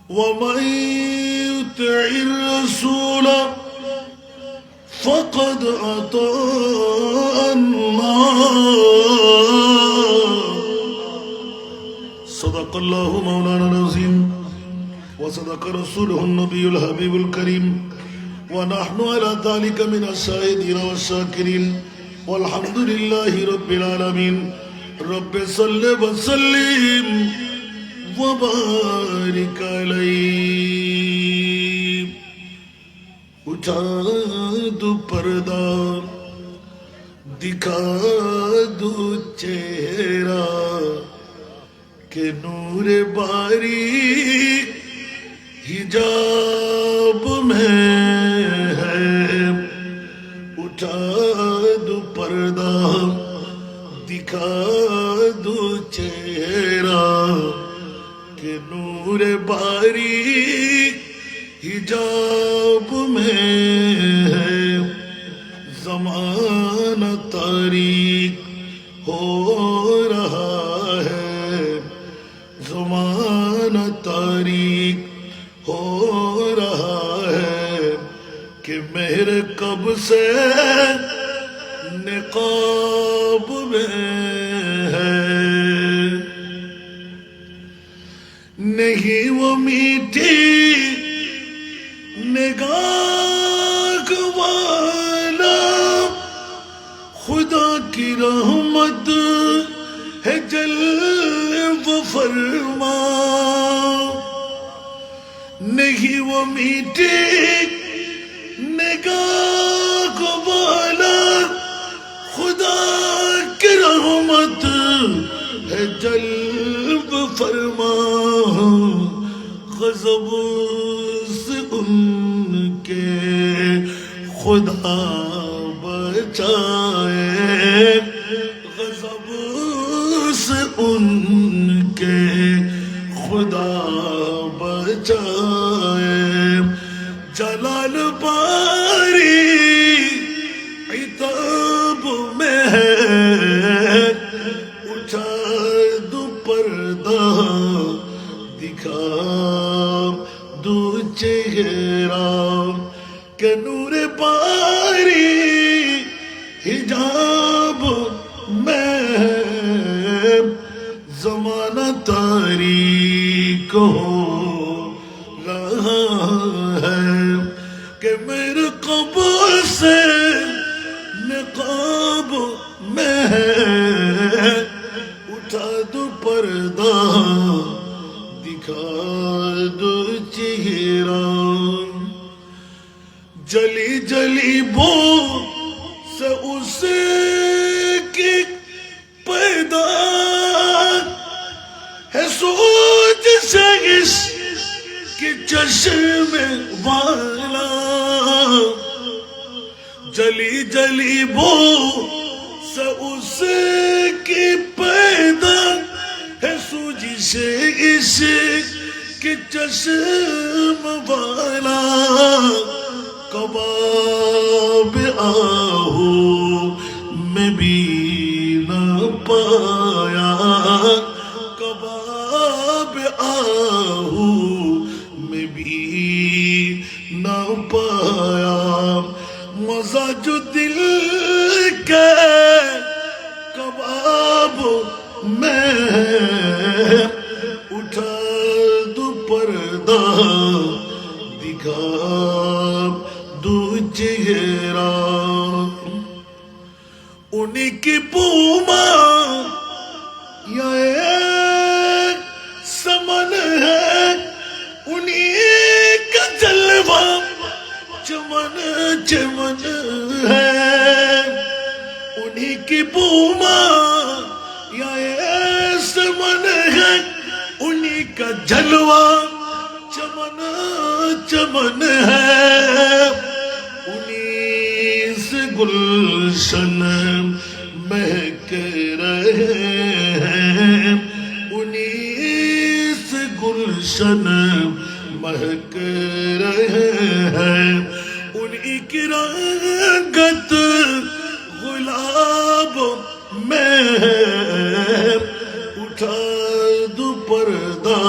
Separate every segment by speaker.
Speaker 1: ومن يطع الرسول فقد أطاع الله. صدق الله مولانا العظيم وصدق رسوله النبي الحبيب الكريم ونحن على ذلك من الشاهدين والشاكرين والحمد لله رب العالمين. رب صل وسلم وبارك علیہ. اٹھا دو پردہ دکھا دو چہرہ کہ نور باری حجاب میں ہے. اٹھا دو پردہ دکھا دو چہرہ کہ نور باری حجاب میں ہے. زمانہ تاریک ہو رہا ہے. زمانہ تاریک ہو رہا ہے کہ مہر کب سے نقاب میں ہے. نہیں وہ میٹھی نگاہ والا خدا کی رحمت ہے جلوہ فرما. نہیں وہ میٹھی نگاہ والا خدا کی رحمت ہے جلوہ فرما. غضب سے ان کے خدا بچائے. غضب سے ان کے خدا بچائے. جلال باری عتاب میں ہے. اٹھا دو پردہ دکھا دو چہرہ کہ نور باری حجاب میں ہے. زمانہ تاریک ہو رہا ہے کہ میرے قبر سے نقاب میں ہے. اٹھا دو پردہ دکھا دو چہرہ. جلی جلی بو سے اس کی پیدا ہے سوچ سے اس کی چشم والا. جلی جلی بو سے اس کی پیدا ہے سوچ سے اس کی چشم والا. کباب آہو میں بھی نہ پایا. کباب آہو میں بھی نہ پایا. مزہ جو دل کے کباب میں اٹھا دو پردہ دکھا دو چہرہ. انہیں کی پوما یا ایک سمن ہے. انہیں کا جلوہ چمن چمن ہے. انہیں کی پوما یا ایک سمن ہے. انہیں کا جلوہ چمن چمن ہے. انہیں سے گلشن مہک رہے ہیں. انہیں سے گلشن مہک رہے ہیں. انہیں کی رنگت گلاب میں ہے. اٹھا دو پردہ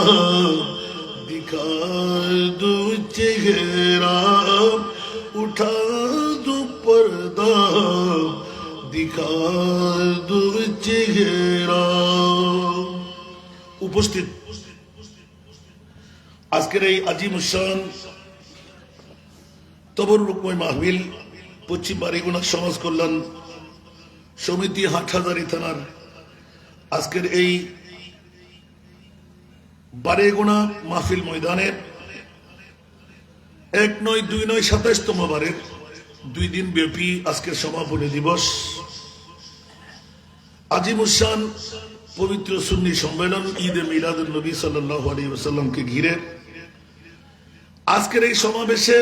Speaker 1: दिखा दो चेहरा उठा दो पर्दा दिखा दो चेहरा। উপস্থিত আজকের এই আজিম উসান তবরুকময় মাহফিল পশ্চিম বাড়িগুনা সমাজ কল্যাণ সমিতি হাটহাজারী থানার আজকের এই বারেগুনা মাহফিল ময়দানের ১-৯-২-৯-২৭তম বারের ২ দিন ব্যাপী আজকের সমাপনী দিবস আজিম উসান পবিত্র সুন্নি সম্মেলন ঈদে মিলাদুন নবী সাল্লাল্লাহু আলাইহি ওয়াসাল্লামকে ঘিরে আজকের এই সমাবেশে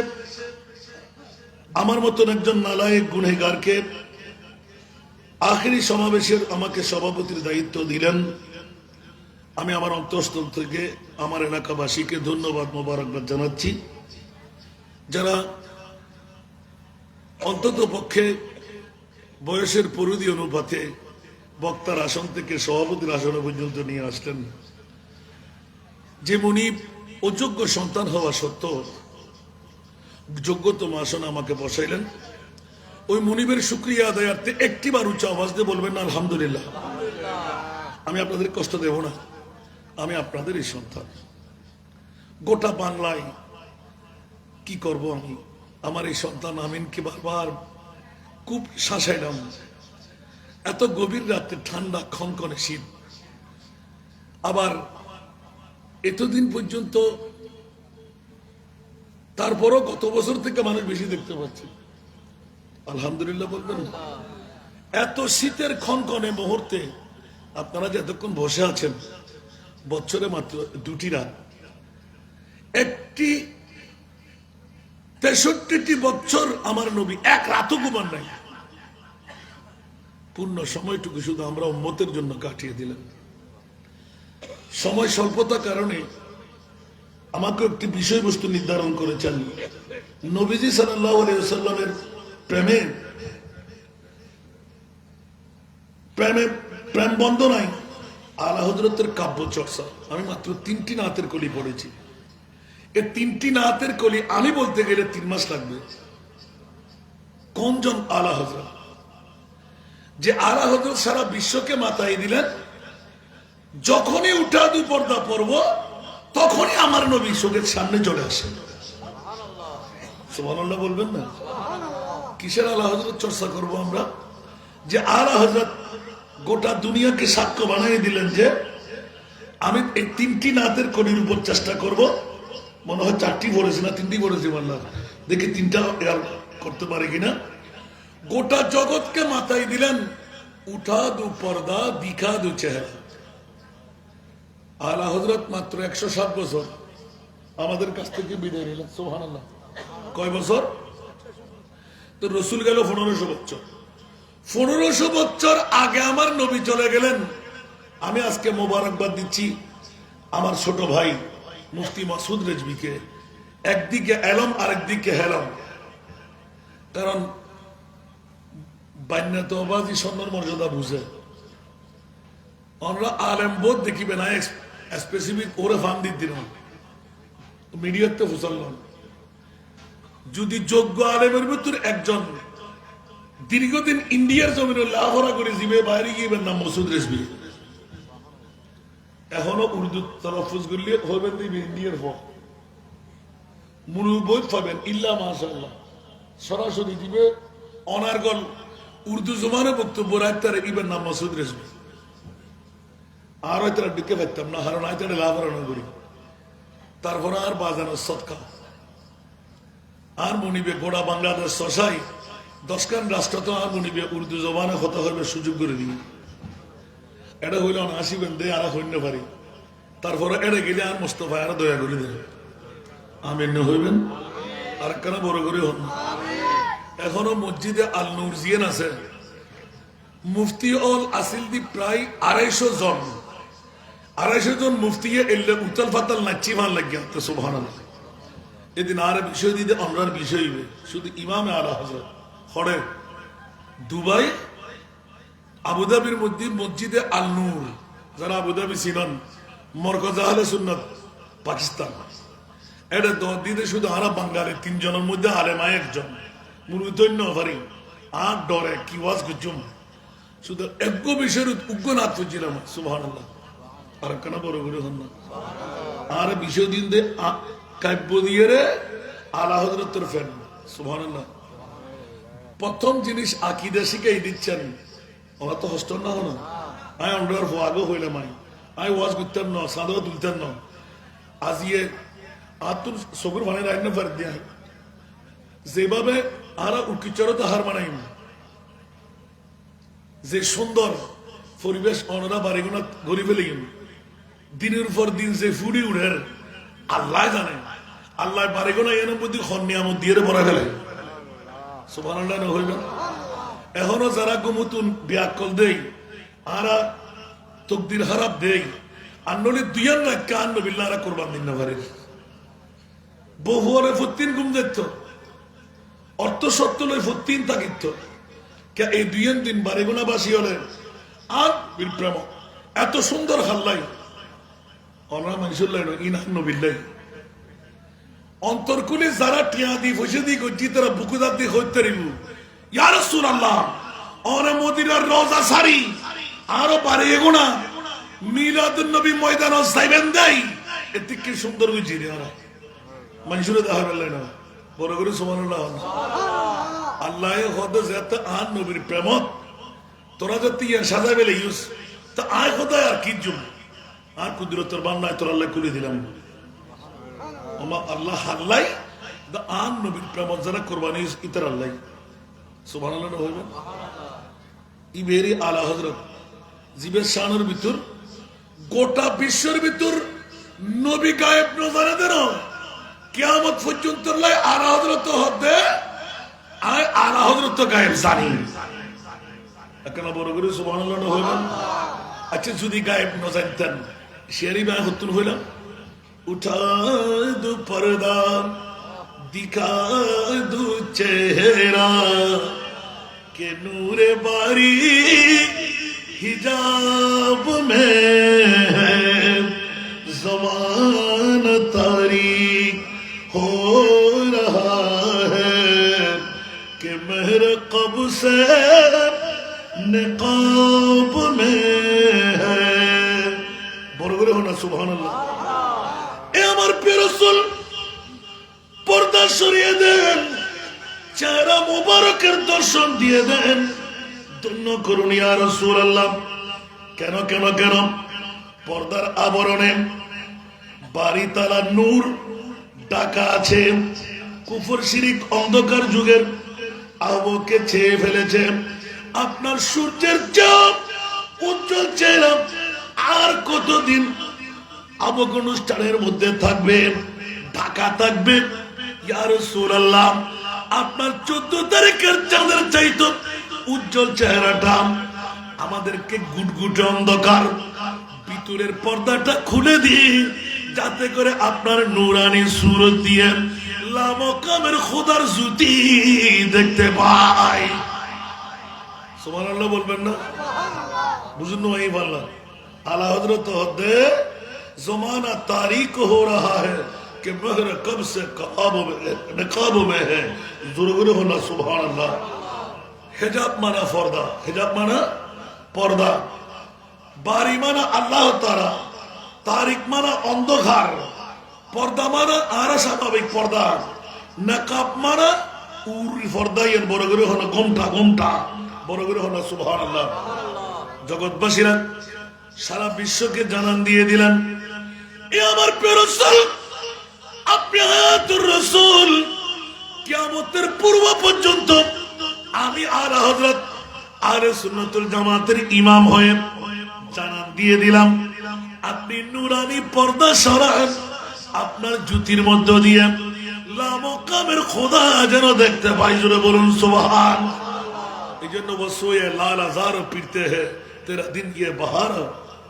Speaker 1: আমার মতন একজন নালায়েক গুনহগারকে আখেরি সমাবেশের আমাকে সভাপতির দায়িত্ব দিলেন। আমি আমার অন্তঃস্থল থেকে আমার এলাকাবাসীকে ধন্যবাদ মোবারকবাদ জানাচ্ছি, যারা অন্তত পক্ষে বয়সের পরিধি অনুপাতে বক্তার আসন থেকে সভাপতির আসন পর্যন্ত নিয়ে আসলেন। যে মুনিব অযোগ্য সন্তান হওয়া সত্ত্বেও যোগ্যতম আসন আমাকে বসাইলেন, ওই মুনিবের শুকরিয়া আদায়ার্থে একটিবার উচ্চ আওয়াজ দিয়ে বলবেন না আলহামদুলিল্লাহ। আমি আপনাদের কষ্ট দেব না, আমি আপনাদের এই সন্তান। গোটা বাংলায় কি করব আমি, আমার এই সন্তান আমিনকে বারবার খুব শাসাইলাম। এত গভীর রাতে ঠান্ডা খনখনে শীত, আবার এতদিন পর্যন্ত, তারপরও গত বছর থেকে মানুষ বেশি দেখতে পাচ্ছি। আলহামদুলিল্লাহ বলবেন। এত শীতের খনখনে মুহূর্তে আপনারা যে এতক্ষণ বসে আছেন, বছরে মাত্র 2টি রাত, একটি 63টি বছর আমার নবী এক রাতও ঘুমান নাই। পূর্ণ সময়টুকু শুধু আমরা উম্মতের জন্য কাটিয়ে দিলেন। সময় স্বল্পতার কারণে আমাকে একটি বিষয়বস্তু নির্ধারণ করেছেন। নবীজি সাল্লাল্লাহু আলাইহি ওয়াসাল্লামের প্রেম বন্দনায় আলা হযরতের কাব্য চর্চা। আমি মাত্র 3টি নাতের কলি পড়েছি। এই 3টি নাতের কলি আমি বলতে গেলে 3 মাস লাগবে। কোনজন আলা হযরত, যে আলা হযরত সারা বিশ্বকে মাথায় দিলেন, যখনই উঠা দু পর্দা পড়ব তখনই আমার নবী চোখের সামনে চলে আসেন। সুবহানাল্লাহ বলবেন না? কিসের আলা হযরত চর্চা করব আমরা? যে আলা হযরত গোটা দুনিয়াকে সাক্ষ্য বানিয়ে দিলেন যে আমি এই 3টি নাতের কলির উপর চেষ্টা করব। মনে হয় 4টি পড়েছি না 3টি পড়েছি, বললাম দেখি 3টা করতে পারে কিনা। গোটা জগৎকে মাথায় দিলেন, উঠা দু পর্দা দিখা দু চেহারা। আলা হযরত মাত্র 107 বছর আমাদের কাছ থেকে বিদায় নিলেন। সুবহানাল্লাহ। কয় বছর? তো রসুল গেল 1500 বছর। 1500 বছর আগে আমার নবী চলে গেলেন। আমি আজকে মোবারকবাদ দিচ্ছি আমার ছোট ভাই মুফতি মাসুদ রেজভিকে। একদিকে এলম আরেকদিকে হেলম। কারণ বান্যাতবাজি সন্ন্যার মর্যাদা বুঝে। আমরা আলেম বোধ দেখিবে না, স্পেসিফিক ওরে ফান দিন মিডিয়াতে ফুসাল্লাম। যদি যোগ্য আলেমের ভিতর একজন দীর্ঘদিন ইন্ডিয়ার জমিনে লাভরা করে জিবে বাইরে গিয়ে নাম মসুদ রেজভি, এখনো উর্দু তলফুজ করলে হবেন দিবে ইন্ডিয়ার ফ মুরুবত পাবেন ইল্লা মাশাআল্লাহ। সরাসরি দিবে অনার্গল উর্দু জমানে বক্তব্য রাখতে ইবেন নাম মসুদ রেজভি। আর হয়তো ঢুকে পারতাম না, হারণ আয়তা লাভরানো করি। তারপরে আর বাজানো সৎকা আর মনিবে গোড়া বাংলাদেশ শশাই 10খান রাষ্ট্র তো আর মনিবে উর্দু জবানে কথা হইবে সুযোগ করে দিই। এটা হইল না আসিবেন দে আর হইন্য পারি। তারপরে এটা গেলে আর মোস্তফা আর দয়া করে দেন। আমিন হইবেন আর কেন বড় করে হন। এখনো মসজিদে আল নূর জিয়ান আছে, মুফতি অল আসিল দি প্রায় 250 জন। 250 জন মুফতি এলে উতাল ফাতাল নাচি ভাল লাগিয়া। তো সুবহানাল্লাহ। এদিন আর বিষয় দিতে আমরার বিষয় হইবে শুধু ইমামে আলা হযরত হরে দুবাই আবুধাবির মধ্যে মসজিদে আল নূর। যারা আবুধাবি ছিলেন মরকজ আহলে সুন্নাত পাকিস্তান, এটা দিতে শুধু আরা বাঙালি তিনজনের মধ্যে আলেমায় একজন মুরুতন্য ভারি আর ডরে কি ওয়াজ গুজুম শুধু এক বিষয়ের উগ্র না তুলছিলাম সুবহানাল্লাহ আর কেন বড় করে হন না আর বিষয় দিন দে কাব্য দিয়ে রে আলা হযরতের ফেন সুবহানাল্লাহ প্রথম জিনিস আকীদা শিখাই দিচ্ছেন ওরা তো হস্ত না হলো আই অন্ডার আগে হইলাম আই ওয়াজ করতাম না সাদা তুলতাম না আজিয়ে আতুর সবুর মানে রাইনা ফার দিয়া যেভাবে আরা উকিচরতে হার মানাই যে সুন্দর পরিবেশ অনরা বাড়িগুলো গড়ি ফেলে দিনের পর দিন যে ফুড়ি উঠে আল্লাহ জানে আল্লাহ বাড়িগুলো এর মধ্যে নিয়ামত দিয়ে ভরা ফেলে সুবহানাল্লাহ না হইল এখনো যারা গুমতুন ব্যাকল দেই আরা তকদির খারাপ দেই আর নলে দুইয়ান না কান নবিল্লাহরা কোরবান দিন না পারে বহুরে ফতিন গুম দেখতো অর্থ সত্য লই ফতিন তাকিত কে এই দুইয়ান দিন বাড়িগুনা বাসি হলে আর বিপ্রেম এত সুন্দর হাল্লাই অনরা মানুষের লাইন ইনান নবিল্লাই অন্তরকুলে যারা টিয়া দি ফসে দি গজি তারা বুকুদার দি হইতে রিবু ইয়া রাসূলুল্লাহ ওরে মদিনার রওজা সারি আরো পারে এগোনা মিলাদুন নবী ময়দান সাইবেন দেই এতে কি সুন্দর গজি রে ওরা মানুষের দেখা পেলেন না বড় করে সুবহানাল্লাহ আল্লাহ খোদা জাত আন নবীর প্রেমত তোরা যদি ইয়ার সাজা বেলে ইউস তা আয় খোদা আর কি জুম আর কুদরতের বান্দায় তোর আল্লাহ করে দিলাম ওমা আল্লাহ হাল্লাই দা আন নবীর প্রেমত যারা কুরবানি ইতার আল্লাহ সুবহানাল্লাহ হইবে ইবেরি আলা হযরত জিবের শানের ভিতর গোটা বিশ্বের ভিতর নবী গায়েব নজারে দেন কিয়ামত পর্যন্ত লাই আলা হযরত হদে আয় আলা হযরত গায়েব জানি এখন বড় করে সুবহানাল্লাহ হইবে আচ্ছা যদি গায়েব ন জানতেন শেরি বায় হতুন হইলাম উঠা দু পর্দা দিখা দু চেহারা के नूर बारी हिजाब में है ज़मान तारीक हो रहा है कि महर कब से निकाब में है बरगरे होना सुभान अल्लाह ए अमर पे रसूल पर्दा सरिये देन চেহারা মুবারকের দর্শন দিয়ে দেন ধন্য করুন ইয়া রাসূলুল্লাহ কেন কেন কেন পর্দার আবরণে বাড়ি তালা নূর ঢাকা আছে কুফর শিরিক অন্ধকার যুগের আবহকে ছেয়ে ফেলেছে আপনার সূর্যের চাপ উজ্জ্বল চেহারা আর কতদিন আবহ অনুষ্ঠানের মধ্যে থাকবে ঢাকা থাকবে ইয়া রাসূলুল্লাহ আপনার 14 তারিখের চাঁদের চাইতো উজ্জ্বল চেহারাটা আমাদেরকে গুটগুটে অন্ধকার ভিতরের পর্দাটা খুলে দিই যাতে করে আপনার নূরানি সুরত দিয়ে লামকামের খোদার জুতি দেখতে পাই সুবহানাল্লাহ বলবেন না বুঝুন না এই বললাম আলা হযরত হদে জমানা তারিক हो रहा है कि महर कब से नकाब में है जुर्गुर होना सुभान अल्लाह हिजाब माना पर्दा हिजाब माना पर्दा बारी माना अल्लाह तारा तारिक माना अंधकार पर्दा माना आरा स्वाभाविक पर्दा नकाब माना उरी पर्दा ये बरगुर होना घुमटा घुमटा बरगुर होना सुभान अल्लाह जगतबासीरा सारा विश्व के জানান দিয়ে দিলেন এ আমার প্রিয় রাসূল আপনি হায়াতুর রাসূল কিয়ামতের পূর্ব পর্যন্ত আমি আলা হযরত আহলে সুন্নাতুল জামাতের ইমাম হয়ে জানান দিয়ে দিলাম আপনি নূরানি পর্দা সরান আপনার জুতির মধ্য দিয়ে লামকামের খোদা যেন দেখতে পাই জোরে বলুন সুবহান এইজন্য বসোয়ে লাল হাজার পীরতে हैं तेरा दिन ये बहार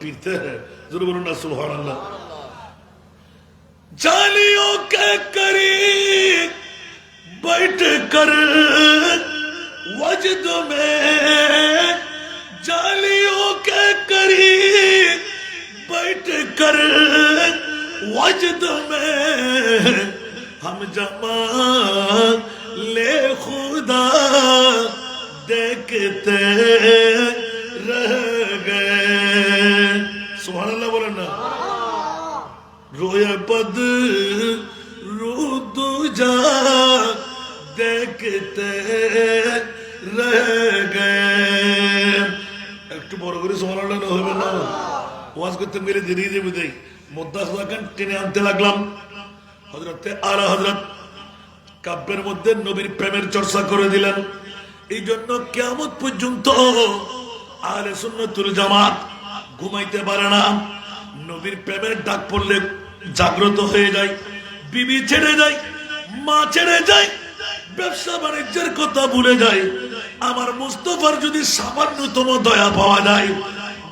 Speaker 1: पीते हैं जरूर बोलूं ना सुबहानअल्लाह जालियों के करीब बैठ कर वजद में जालियों के करीब बैठ कर वजद में हम जमा ले खुदा देखते रह गए। सुभान अल्लाह बोलें ना। रोए बद रूद जा देखते रह गए। একটু বড় করে সুবহান আল্লাহ না হবে না। ওয়াজ করতে গেলে দেরি দেবে দেই মুদ্দাসা খান টেনে আনতে লাগলাম। হযরতে আলা হযরত কাব্যের মধ্যে নবীর প্রেমের চর্চা করে দিলেন। এই জন্য কিয়ামত পর্যন্ত আহলে সুন্নাতুল জামাত ঘুমাইতে পারে না। নবীর প্রেমের ডাক পড়লে জাগ্রত হয়ে যায়, বিবি ছেড়ে যায়, মা ছেড়ে যায়, ব্যবসা বাণিজ্যের কথা ভুলে যায়। আমার মুস্তাফার যদি সামান্যতম দয়া পাওয়া যায়,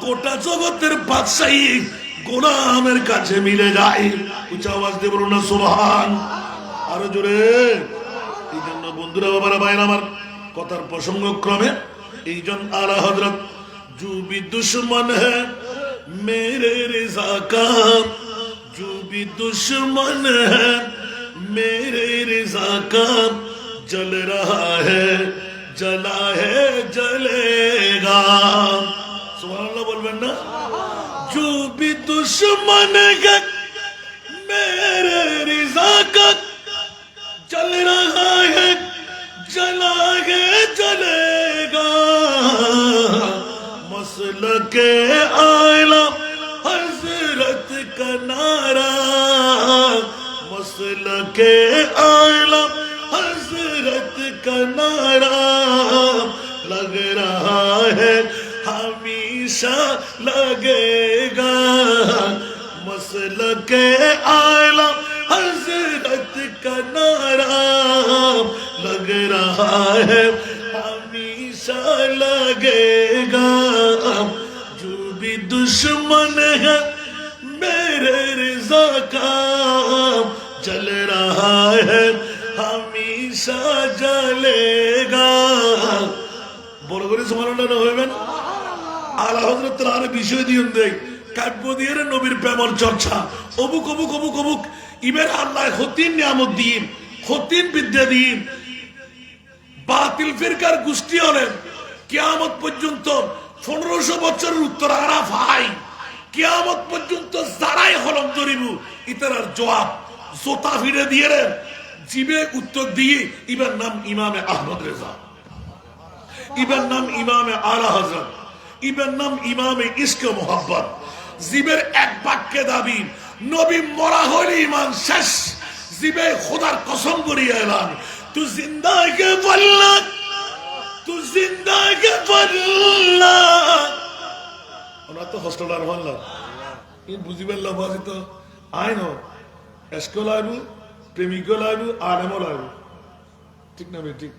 Speaker 1: গোটা জগতের বাদশাহী গোলামের কাছে মিলে যায়। উচ্চ আওয়াজ দিয়ে বলুন না সুবহান। আরো জোরে। এই জন্য বন্ধুরা, বাবারা, ভাইরা আমার, কথার প্রসঙ্গ ক্রমে এই জন্য আলা হযরত जो भी दुश्मन है मेरे रिज़ा का, जो भी दुश्मन है मेरे रिज़ा का, जल रहा है जला है जलेगा। सुभान अल्लाह बोलবেন না। जो भी दुश्मन है मेरे रिज़ा का, जल रहा है जला है जलेगा। मसलके आला हजरत का नारा, मसलके आला हजरत का नारा, लग रहा है हमेशा लगेगा। मसलके आला हजरत का नारा, लग रहा है हमेशा लगेगा। जो भी दुश्मन है मेरे रिज़ा का, जल रहा है हमेशा जलेगा। বড় করে সুবহানাল্লাহ না হইবেন। আলা হযরত আর বিষয় দিয়েন দেই কাব্য দিয়ে নবীর প্রেমের চর্চা। অবুক অবুক অবুক অবুক ইবের আল্লাহ হতিন নিয়ামত দিন, হতিন বিদ্যা দিন। বাতিল ফিরকার গোষ্ঠী হলেন কিয়ামত পর্যন্ত 1500 বছরের উত্তর আরাফ হাই। কিয়ামত পর্যন্ত যারাই হলম ধরিবু ইতার জবাব জোতা ফিরে দিয়ে জিবে উত্তর দিয়ে। ইবার নাম ইমামে আহমদ রেজা, ইবার নাম ইমামে আলা হযরত, ইবার নাম ইমামে ইশকে মোহাব্বত। জিবের এক বাক্যে দাবি নবী মরা হইলে ইমান শেষ। জিবে খোদার কসম করিয়া এলান, তু জিন্দা কে বল্লা, তু জিন্দা কে বল্লা। ওনা তো হস্টেলার বললা ইন বুঝিবেন লাভাজি তো আইন এসকল আইবু, প্রেমিক লাইবু, আলেমও লাইবু। ঠিক না ঠিক?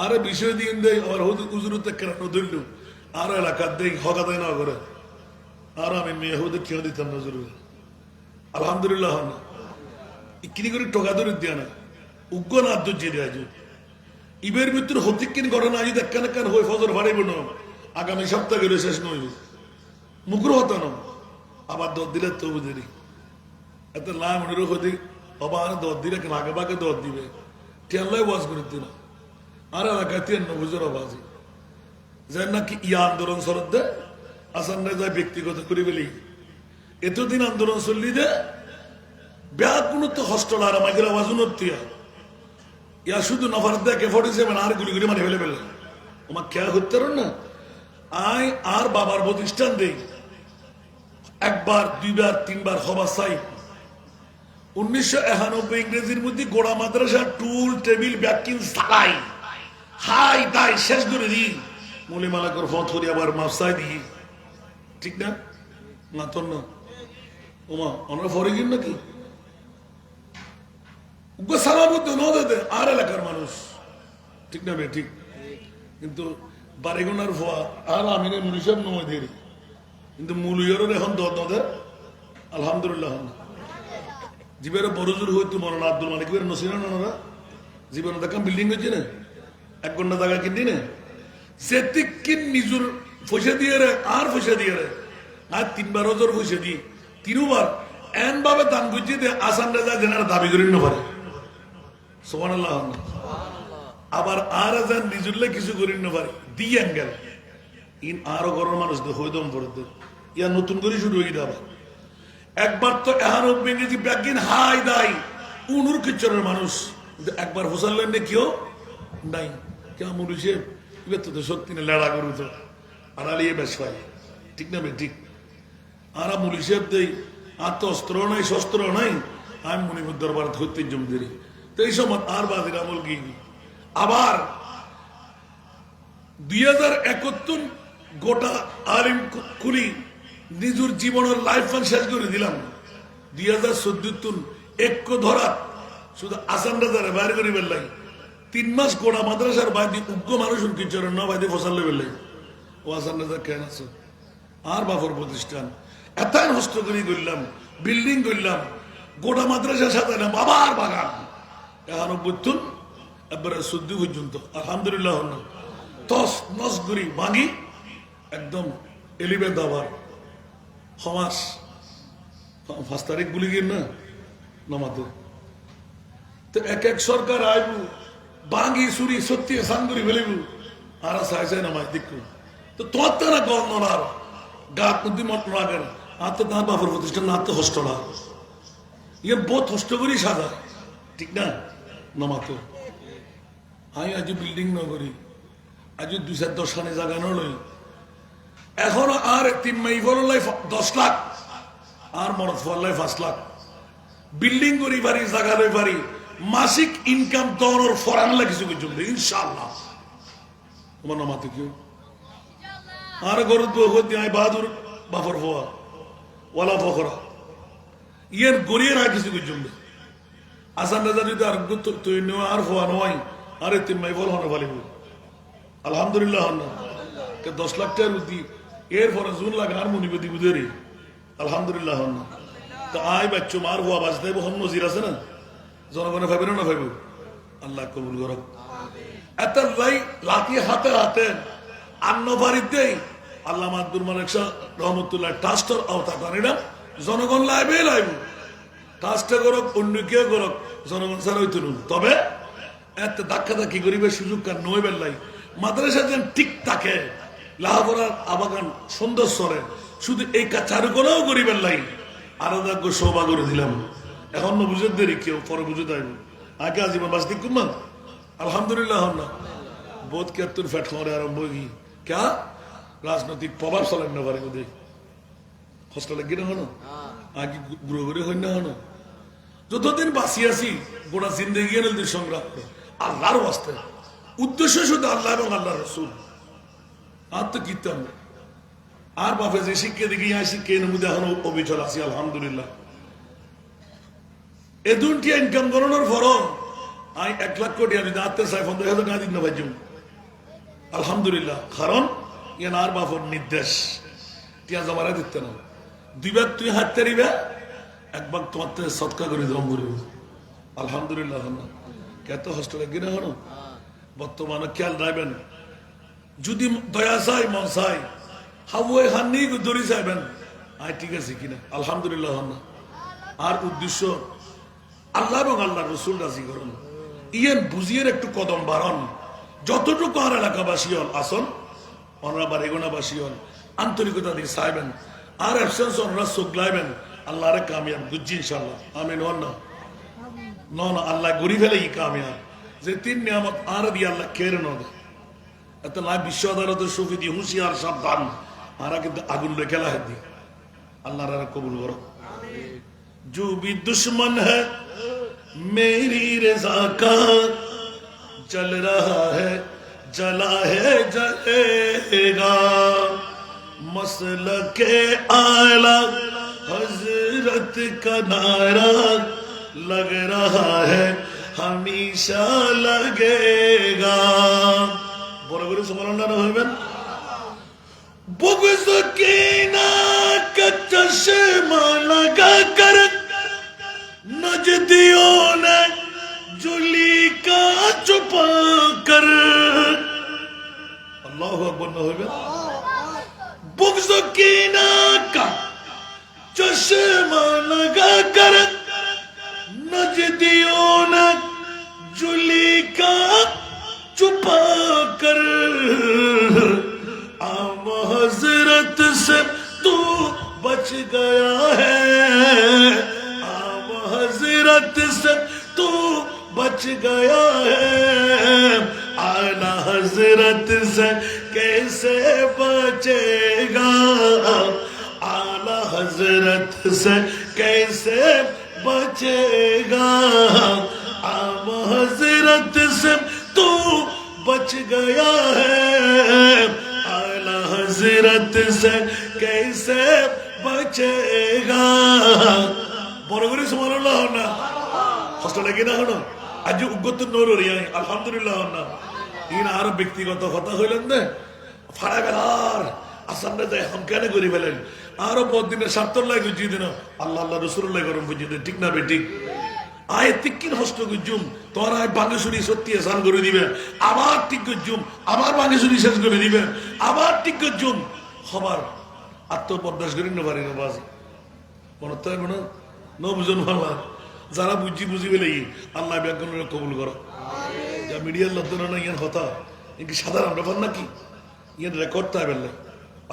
Speaker 1: আরে বিষয় দিন দেয় আর হুজুরতে কেন ধরলু আর এলাকার দেই হকা দেয় না করে। আর আমি মেহুদের কেউ দিতাম না জরুরি। আলহামদুলিল্লাহ না ইকিনি করে টোকা ধরে দিয়া না উগ্র না আদর্জি দেয়। ইবের মৃত্যুর হতিকিন ঘটনা আজ দেখান কেন হয়ে ফজর ভাড়াইব না। আগামী সপ্তাহে গেলে শেষ নইব মুখরো হতো না। আবার দর দিলে তবু দেরি এত লাভ মনের হতি অবার দর দিলে আগে বাগে দর দিবে টেনলাই ওয়াজ করে দিন। আর এলাকায় 3 নবুজের আবাজি যার নাকি ইয়া আন্দোলন শরৎ দে আসান যায় ব্যক্তিগত করে বলি। এতদিন আন্দোলন চললি দে ব্যাগ কোন তো হস্টেল আর আমাদের আওয়াজ উন্নতিয়া ইয়া শুধু নফার দেখে 47 আর গুলি গুলি মারি ফেলে ফেলে আমার খেয়া করতে না। আই আর বাবার প্রতিষ্ঠান দেই একবার, দুইবার, তিনবার হবার চাই। 1991 ইংরেজির মধ্যে গোড়া মাদ্রাসা টুল টেবিল ব্যাকিং সালাই হাই দাই শেষ করে দিই মলিমালা করে ফোন করি আবার মাফসাই দিই। ঠিক না না তোর না ওমা আমরা ফরে গিয়ে নাকি সারাবুদ্ধ নদে আর এলাকার মানুষ। ঠিক না ঠিক? কিন্তু বারেগুনার ফোয়া আর আমি মনীষব নয় দেরি কিন্তু মূলিয়রের এখন দর নদে আলহামদুলিল্লাহ। জীবের বড়জোর হইতো মরনা আব্দুল মালিক নসিনা না জীবন দেখাম বিল্ডিং হয়েছে না 1 ঘন্টা জায়গা কিনতি না সেটি কিন নিজুর পয়সা দিয়ে রে আর পয়সা দিয়ে রে আর 3বার পয়সা দিয়ে 3বার এন ভাবে দান করছি আসান রেজা জেনার দাবি করি না পারে সুবহানাল্লাহ। আবার আর যেন নিজুল্লে কিছু করিন না পারি দি অ্যাঙ্গেল ইন আরো ঘরের মানুষ হইদম পড়তে ইয়া নতুন করে শুরু হয়ে যাবে। একবার তো এহান বেঙ্গেজি ব্যাগিন হাই দাই উনুর কিচরের মানুষ, একবার হোসাল্লেন নে কেউ নাই কেমন হিসেব এবার তো সত্যি না লেড়া করু তো আড়ালিয়ে বেশ পাই ঠিক না ঠিক। আর মূল হিসেব দেই আর তো অস্ত্র নাই শস্ত্র নাই, আমি মণিপুর দরবার ধরতে জম দেরি তো এই সময় আর বাদির আমল গিয়ে আবার 2071 গোটা আলিম খুলি নিজের জীবনের লাইফ ফান শেষ করে দিলাম। 2014 এক ধরা শুধু আসান রাজারে বাইরে করে বেললাই 3 মাস গোড়া মাদ্রাসার বাইদি উগ্র মানুষ কিচরের ন বাইদি ফসালে বেললাই ও আসান রাজা কেন আছে আর বাফর প্রতিষ্ঠান এতই নষ্ট করে করলাম, বিল্ডিং করলাম, গোটা মাদ্রাসা সাজালাম, আবার বাগান এখন বুঝতুন একবারে শুদ্ধি পর্যন্ত আলহামদুলিল্লাহ তস নস করি ভাঙি একদম এলিভেন আবার সমাজ 5 তারিখ বলি গিয়ে না নামাতে তো এক এক সরকার আইবু ভাঙি চুরি সত্যি সাঙ্গুরি ফেলিবু আর চাইছে নামাই দেখু তো তোমার তারা গণনার গাত মধ্যে মত রাখেন আর তো তার বাপের প্রতিষ্ঠান না তো হস্টলা ইয়ে বহুত হস্ট করি সাজা ঠিক না নামাতে আমি আজ বিল্ডিং ন করি আজ 210 খানে জায়গা নই এখনো আর 3 মাই ফলাই 10 লাখ আর মরদ ফলাই 5 লাখ বিল্ডিং করি পারি জায়গা লই পারি মাসিক ইনকাম দরর ফরান কিছু কিছু ইনশাআল্লাহ তোমার নামাতে কেউ আর গরু তো হতে আই বাহাদুর বাফর হওয়া ওয়ালা ফখরা ইয়ের গড়িয়ে না কিছু কিছু আসান রাজা যদি আর তুই আর হওয়া নয় আরে 3 মাই ফল হনে ভালিব আলহামদুলিল্লাহ না 10 লাখ টাকার উদ্দি এরপরে জুন লাখ আর মনিপতি বুঝেরি আলহামদুলিল্লাহ না তো আয় বাচ্চু মার হওয়া বাঁচতে হন নজির আছে না জনগণে ভাবে না ভাইব আল্লাহ কবুল করক এত লাই লাঠি হাতে হাতে আন্ন বাড়িতেই আল্লাহ আব্দুল মালিক শাহ রহমতুল্লাহ ট্রাস্টের আওতা কারণ জনগণ লাইবে লাইব ট্রাস্টে করক অন্য কেউ করক জনগণ ছাড়া হইতে তবে এত ধাক্কা ধাক্কি গরিবের সুযোগ কার নয় বেল্লাই মাদ্রাসা যেন ঠিক থাকে লাহাপড়ার আবাগান সুন্দর সরে শুধু এই চারু করেও গরিবের লাই আলাদা সৌভা করে দিলাম এখন না বুঝে দেরি কেউ পরে বুঝে দেয় আগে আজীবন বাস দিক কুমান আলহামদুলিল্লাহ না বোধ কে তোর ফ্যাট খাওয়ারে আরম্ভ হয়ে ক্যা রাজনৈতিক প্রভাব চলেন না পারে বোধ হস্টেলে গিয়ে হনো আগে গ্রহ করে হই না হনো যতদিন বাঁচি আছি গোটা জিন্দগি এনে সংগ্রাম করে আল্লাহর বাস্তে উদ্দেশ্য শুধু আল্লাহ এবং আল্লাহ রসুল আর তো কীর্তন আর বাপে যে শিক্ষা দিকে শিক্ষা এর মধ্যে এখন অবিচল আছি আলহামদুলিল্লাহ এ দুটি ইনকাম করানোর ফরম আমি 1 লাখ কোটি আমি দাঁড়তে চাই 50,000 টাকা দিন না ভাই আলহামদুলিল্লাহ কারণ ইয়ান আর বাপর নির্দেশ টিয়া জমারা দিতে না 2 ভাগ তুই হাঁটতে দিবে 1 ভাগ তোমার থেকে সৎকা করে দম করিব আলহামদুলিল্লাহ না কত হস্টেলে গিয়ে হনো বর্তমানে খেয়াল রাখবেন যদি দয়া চাই মন চাই হাবুয়ে হান্নি দড়ি চাইবেন আয় ঠিক আছে কিনা আলহামদুলিল্লাহ না আর উদ্দেশ্য আল্লাহ এবং আল্লাহ রসুল রাজি করুন ইয়েন বুঝিয়ে একটু কদম বাড়ান যতটুকু আর এলাকাবাসী হল আসন ওনারা বা রেগোনাবাসী হল আন্তরিকতা দিয়ে চাইবেন আর অ্যাবসেন্স ওনারা চোখ লাইবেন আল্লাহ রে কামিয়াব বুঝছি ইনশাল্লাহ আমিন না না আল্লাহ গড়ি ফেলে ই কামিয়াব যে 3 নিয়ামত আর দিয়ে আল্লাহ কেড়ে ন দেয় এত না বিশ্ব আদালতের সফি দিয়ে হুঁশিয়ার সাবধান আর কিন্তু আগুন লে খেলা है দিয়ে আল্লাহ কবুল করো जो भी दुश्मन है मेरी रज़ा का जल रहा है जला है जलेगा मसलके आला हजरत का नारा लग रहा है हमेशा लगेगा বড় করে সুবহানাল্লাহ হইবেন बुग़्ज़ कीना का चश्मा लगा कर नजदियों ने जुली का छुपा कर अल्लाह अकबर ना होगा बुग़्ज़ कीना का चश्मा लगा कर नजदियों ने कर आम हजरत से तू बच गया है आम हजरत से तू बच गया है आला हजरत से कैसे बचेगा आला हजरत से कैसे बचेगा आम हजरत से तू बच गया है आला हजरत से कैसे बचेगा বড় করে সুবহানাল্লাহ না কষ্ট লাগে না হলো আজ উগ্গত নূর রিয়াই আলহামদুলিল্লাহ না ইন আর ব্যক্তিগত কথা হইলেন না ফাড়া বেলার আসামনে যাই হাম কেন করি ফেলেন আরো পরদিনে 70 লাখ বুঝিয়ে দিন আল্লাহ আল্লাহ রাসূলুল্লাহ গরম বুঝিয়ে দিন ঠিক না বেঠিক আয় তিক্কিন হস্ত গুজুম তোর আয় বাঙ্গেশুরি সত্যি এসান করে দিবে আবার ঠিক গুজুম আবার বাঙ্গেশুরি শেষ করে দিবে আবার ঠিক গুজুম খবর আত্মপরদাস করি না পারি না বাজি মনে তো মনে নবজন ভালো যারা বুঝি বুঝি বলে আল্লাহ ব্যাকরণ কবুল করো যা মিডিয়ার লোকজন না ইয়ান হতা ইনকি সাধারণ ব্যাপার নাকি ইয়ান রেকর্ড তাই বললে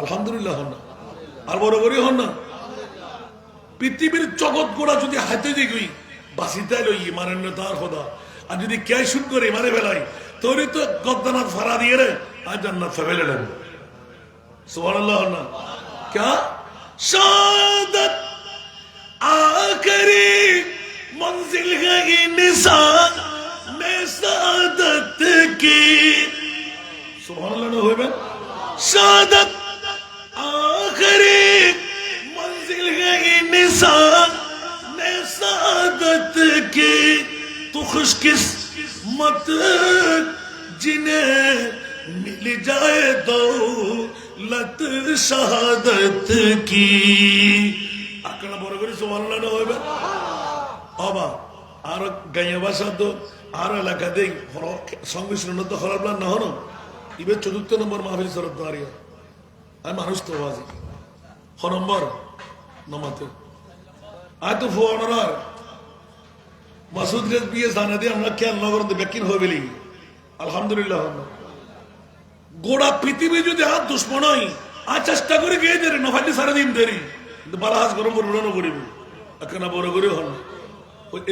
Speaker 1: আলহামদুলিল্লাহ হন না আর বড় করে হন না পৃথিবীর জগৎ গোড়া যদি হাতে দেখি বাসিতে লই মানেন না তার খোদা আর যদি কে শুট করে মারে ফেলাই তোরই তো গদ্দানাথ ফারা দিয়ে রে আর জান্নাত ফেলে নেন সুবহানাল্লাহ না क्या शादत आखिरी मंजिल है इंसान में सादत की सुभानअल्लाह ना होइबे शादत आखिरी मंजिल है इंसान में सादत की तो खुशकिस्मत जिन्हें मिल जाए दौलत शहादत की আকলা বড় করে সুবহানাল্লাহ না হইবে বাবা আর গাইয়া ভাষা তো আর এলাকা দেই সংমিশ্রণ তো খারাপ না হনো ইবে ৪র্থ নম্বর মাহফিল সরত দাঁড়িয়ে আমি মানুষ তো বাজি খ নম্বর নমাতে আয় তো ফোনার মাসুদ রেজ বিয়ে জানা দিয়ে আমরা খেয়াল নগর ব্যাকিন হয়ে গেলি আলহামদুলিল্লাহ গোড়া পৃথিবী যদি হাত দুশ্মন হয় আর চেষ্টা করে গিয়ে দেরি নফালি সারাদিন দেরি কিন্তু বালাহাজ গরম করে উড়ানো করিব একখানা বড় করে হল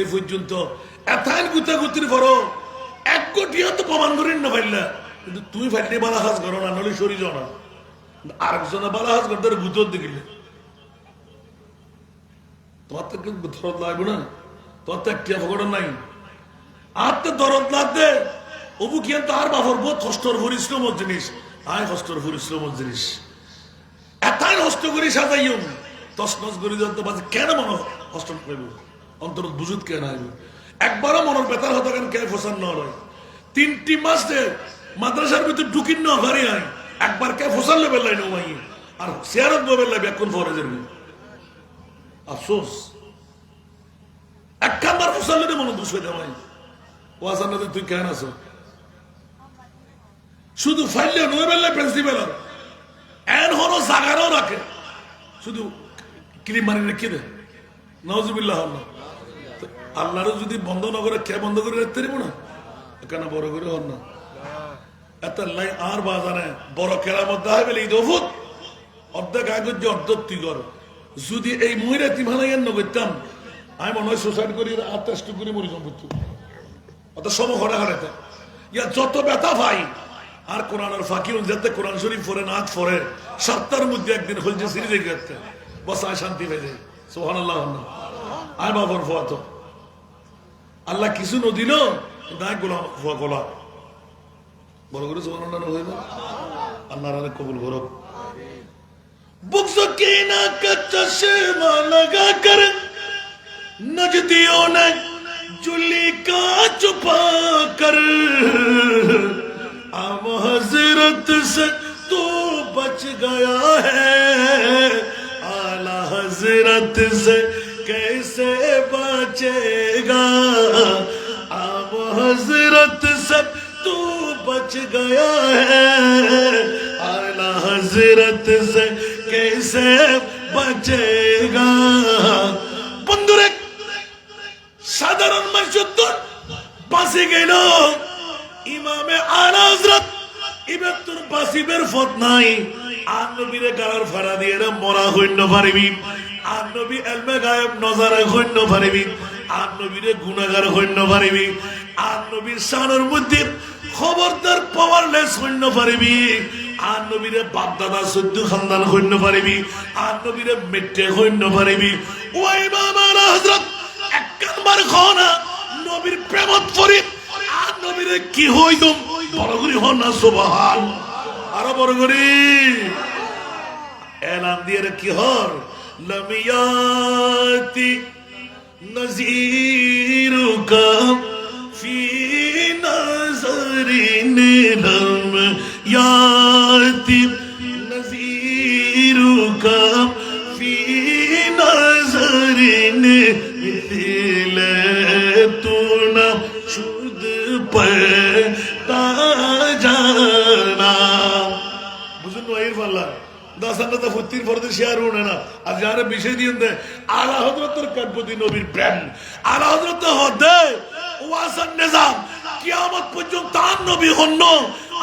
Speaker 1: এই পর্যন্ত এথাইন গুতা গুতির পর এক কোটিও তো প্রমাণ করেন না ফাইলা কিন্তু তুমি ফাইলে বালাহাজ করো না নলে সরি যাও না আরেকজনে বালাহাজ করতে গুতর দেখিলে তোমার তো কিন্তু দরদ লাগবে না তোমার তো একটা ফকড় নাই আর তো দরদ লাগবে অবু কিয়ান তার বাপর বহুত কষ্টর পরিশ্রম জিনিস আয় কষ্টর পরিশ্রম জিনিস এতাই হস্ত করি সাজাইম তসনস করি যত বাজে কেন মনে কষ্ট পাইব অন্তর বুঝুত কেন আইব একবারও মনের বেতার হতো কেন কে ফসান ন হয় 3টি মাসে মাদ্রাসার ভিতর ঢুকিন ন ঘরে আই একবার কে ফসান লেবেল লাই নমাই আর সিয়ারত লেবেল লাই বেকুন ফরজের আফসোস একবার ফসান লেবে মনে দুষ হয়ে যাওয়াই ওয়াসান নদী তুই কেন আছো শুধু ফাইলে নয় বেললে প্রিন্সিপাল এন হলো জাগারও রাখে শুধু ক্রিম মারি রেখে দে নওয়াজুবিল্লাহ আল্লাহর যদি বন্ধ না করে কে বন্ধ করে রাখতে পারবো না কেন বড় করে হন না এত লাই আর বাজারে বড় কেরামত দেখাবে এই দফুত অর্ধেক আগত যে অর্ধ তুই কর যদি এই মহিলা তিমালাইয়ান ন করতাম আমি মনে হয় সুসাইড করি আত্মাষ্ট করে মরি সম্পত্তি অত সম ঘরে ঘরেতে ইয়া যত ব্যথা ভাই আর কোরআনের ফাঁকি যাতে কোরআন শরীফ পড়ে নাচ পড়ে সপ্তাহের মধ্যে একদিন হলছে সিরিজে গেছে বসায় শান্তি পেয়ে যায় সুবহানাল্লাহ আয় বাবর ফোয়া তো আল্লাহ কিছু নদিল দায় গোলা ফোয়া গোলা বড় করে সুবহানাল্লাহ হয়ে না আল্লাহ রানে কবুল করুক বুক সকিনা কা চশমা লাগা কর নজদিयों ने जुली का छुपा कर आम हजरत से तू बच गया है आला हजरत से कैसे बचेगा आम हजरत से तू बच गया है आला हजरत से कैसे बचेगा बंदुरे সাধারণ মানুষ বাঁচে গেল ইমামে আলা হযরত এবার তোর বাসিবের পথ নাই। আর নবীরে গালার ফাড়া দিয়ে মরা হইন্য পারিবি, আর নবী এলমে গায়েব নজারে হইন্য পারিবি, আর নবীরে গুনাহগার হইন্য পারিবি, আর নবীর শানের মধ্যে খবরদার পাওয়ারলেস হইন্য পারিবি, আর নবীরে বাপ দাদা সদ্য খানদান হইন্য পারিবি, আর নবীরে মেটে হইন্য পারিবি। ওই বাবারা হযরত একবার খানা নবীর প্রেমত পড়ি আর নবীরে কি হইদম বড় করি হন না সুবহান, আরো বড় করি এলান দিয়ে কি হর লামিয়াতি নজিরুকা ফি নজরিন লামিয়াতি নজিরুকা ফি নজরিন মিথিল তুনা শুদ পতা জানা। বুঝুন ওয়াইর ফাল্লা দাসান্নতা ফুত্তির ফরদের শেয়ার উঠে না। আর যারা বিষয় দিয়ে দেয় আলা হযরতের কাব্যতি নবীর প্রেম, আলা হযরত হদে ওয়াসান নিজাম কিয়ামত পর্যন্ত তার নবী হন্ন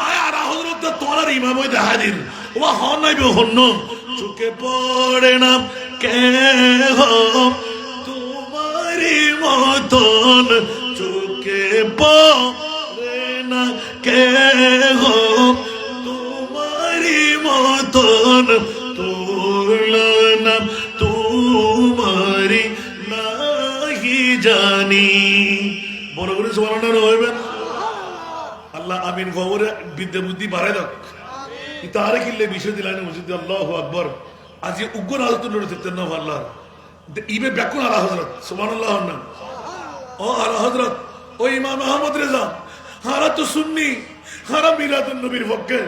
Speaker 1: আয় আলা হযরত তোলার ইমাম হইতে হাজির ওয়া হন নাইবে হন্ন। চোখে পড়ে না কে হো তোমারি মতন, চোখে পড়ে না কে হো তোমারি মতন, তুলনা তোমারি নাহি জানি। বড় করে সুবহানাল্লাহ হইবেন। আল্লাহ আমিন খবরে বিদ্যা বুদ্ধি বাড়াই দাও। ইতারে কিল্লে বিষয় দিলেন মসজিদ আল্লাহু আকবার। আজ উগ্র আলোচনা রয়েছেন না আল্লাহ ইবে ব্যাকুল আলা হযরত সুবহানাল্লাহ না ও আলা হযরত ও ইমাম আহমদ রেজা হারা তো সুন্নি, হারা মিলাদুন নবীর পক্ষে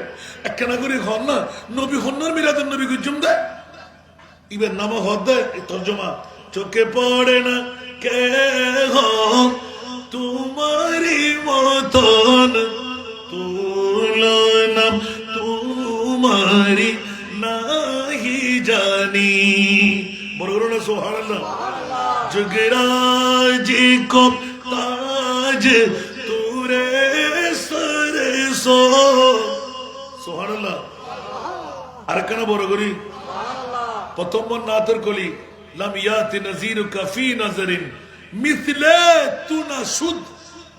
Speaker 1: একখানা করে হন না নবী হন্নার মিলাদুন নবী গুজুম দেয় ইবের নাম হদ দেয় তর্জমা। চোখে পড়ে না কে হো তোমারি মতন, তুলনা তোমারি নাহি জানি। বড় বড় না সুবহানাল্লাহ। জগরাজি কো তাজ তুরে সরে সো সুবহানাল্লাহ। আর কেন বড় করি প্রথম নাতের কলি লাম ইয়াতি নজিরুকা ফি নজরিন মিথলে তুনা শুদ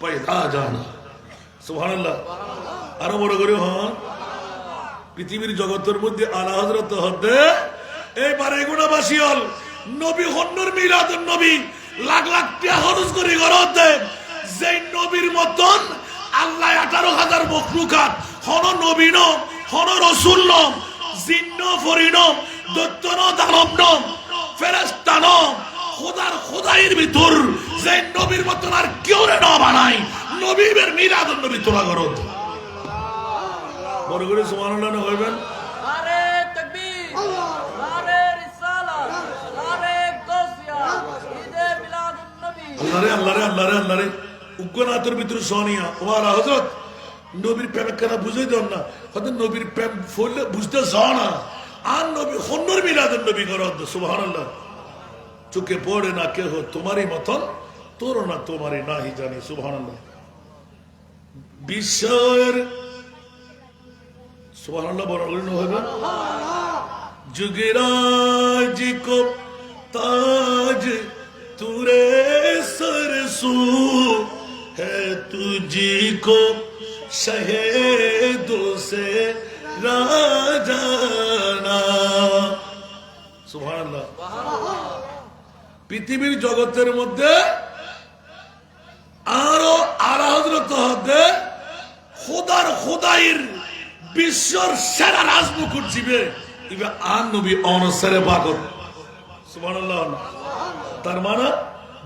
Speaker 1: পয়দা জানা সুবহানাল্লাহ। আরো বড় করে হন পৃথিবীর জগতের মধ্যে আলা হযরত হদে এইবারে গুণাবাসী হল নবী হন্নর মিলাদুন নবী লাখ লাখ টাকা খরচ করে গড়তে যেই নবীর মতন আল্লাহ 18,000 মখলুকাত হন নবী ন হন রাসূল ন জিন্ন ফরিন দৈত্য ন দানব ন ফেরেশতা ন খোদার খোদাইয়ের ভিতর যেই নবীর মতন আর কেউ রে না বানাই নবীর মিলাদুন নবী তোরা গড়ত। বড় করে সুবহানাল্লাহ না হইবেন।
Speaker 2: নারে তাকবীর, নারে রিসালাত, নারে গাউসিয়া, ঈদে মিলাদুন নবী।
Speaker 1: আল্লাহ রে উগ্রনাথের ভিতরে সোনিয়া ওয়ালা হযরত নবীর প্রেম কেনা বুঝাই দেন না হয়তো নবীর প্রেম ফলে বুঝতে যাও না আর নবী হন্নর মিলাদুন নবী গড়ত সুবহানাল্লাহ। চোখে পড়ে না কে হো তোমারই মতন, তোর না তোমারই নাহি জানি সুবহানাল্লাহ। বিশ্বের সুবহানাল্লাহ বড় করে হবে। जुगराज को ताज तुरे सरसू है तुझी को शहेदों से राजाना सुबहानाल्लाह। পৃথিবীর জগতের মধ্যে আরো আলা হযরত হদে খোদার খোদাইর বিশ্বর সেরা রাজমুকুট জিবে ইবে আন নবী অনসরে পাগল সুবহানাল্লাহ। তার মানে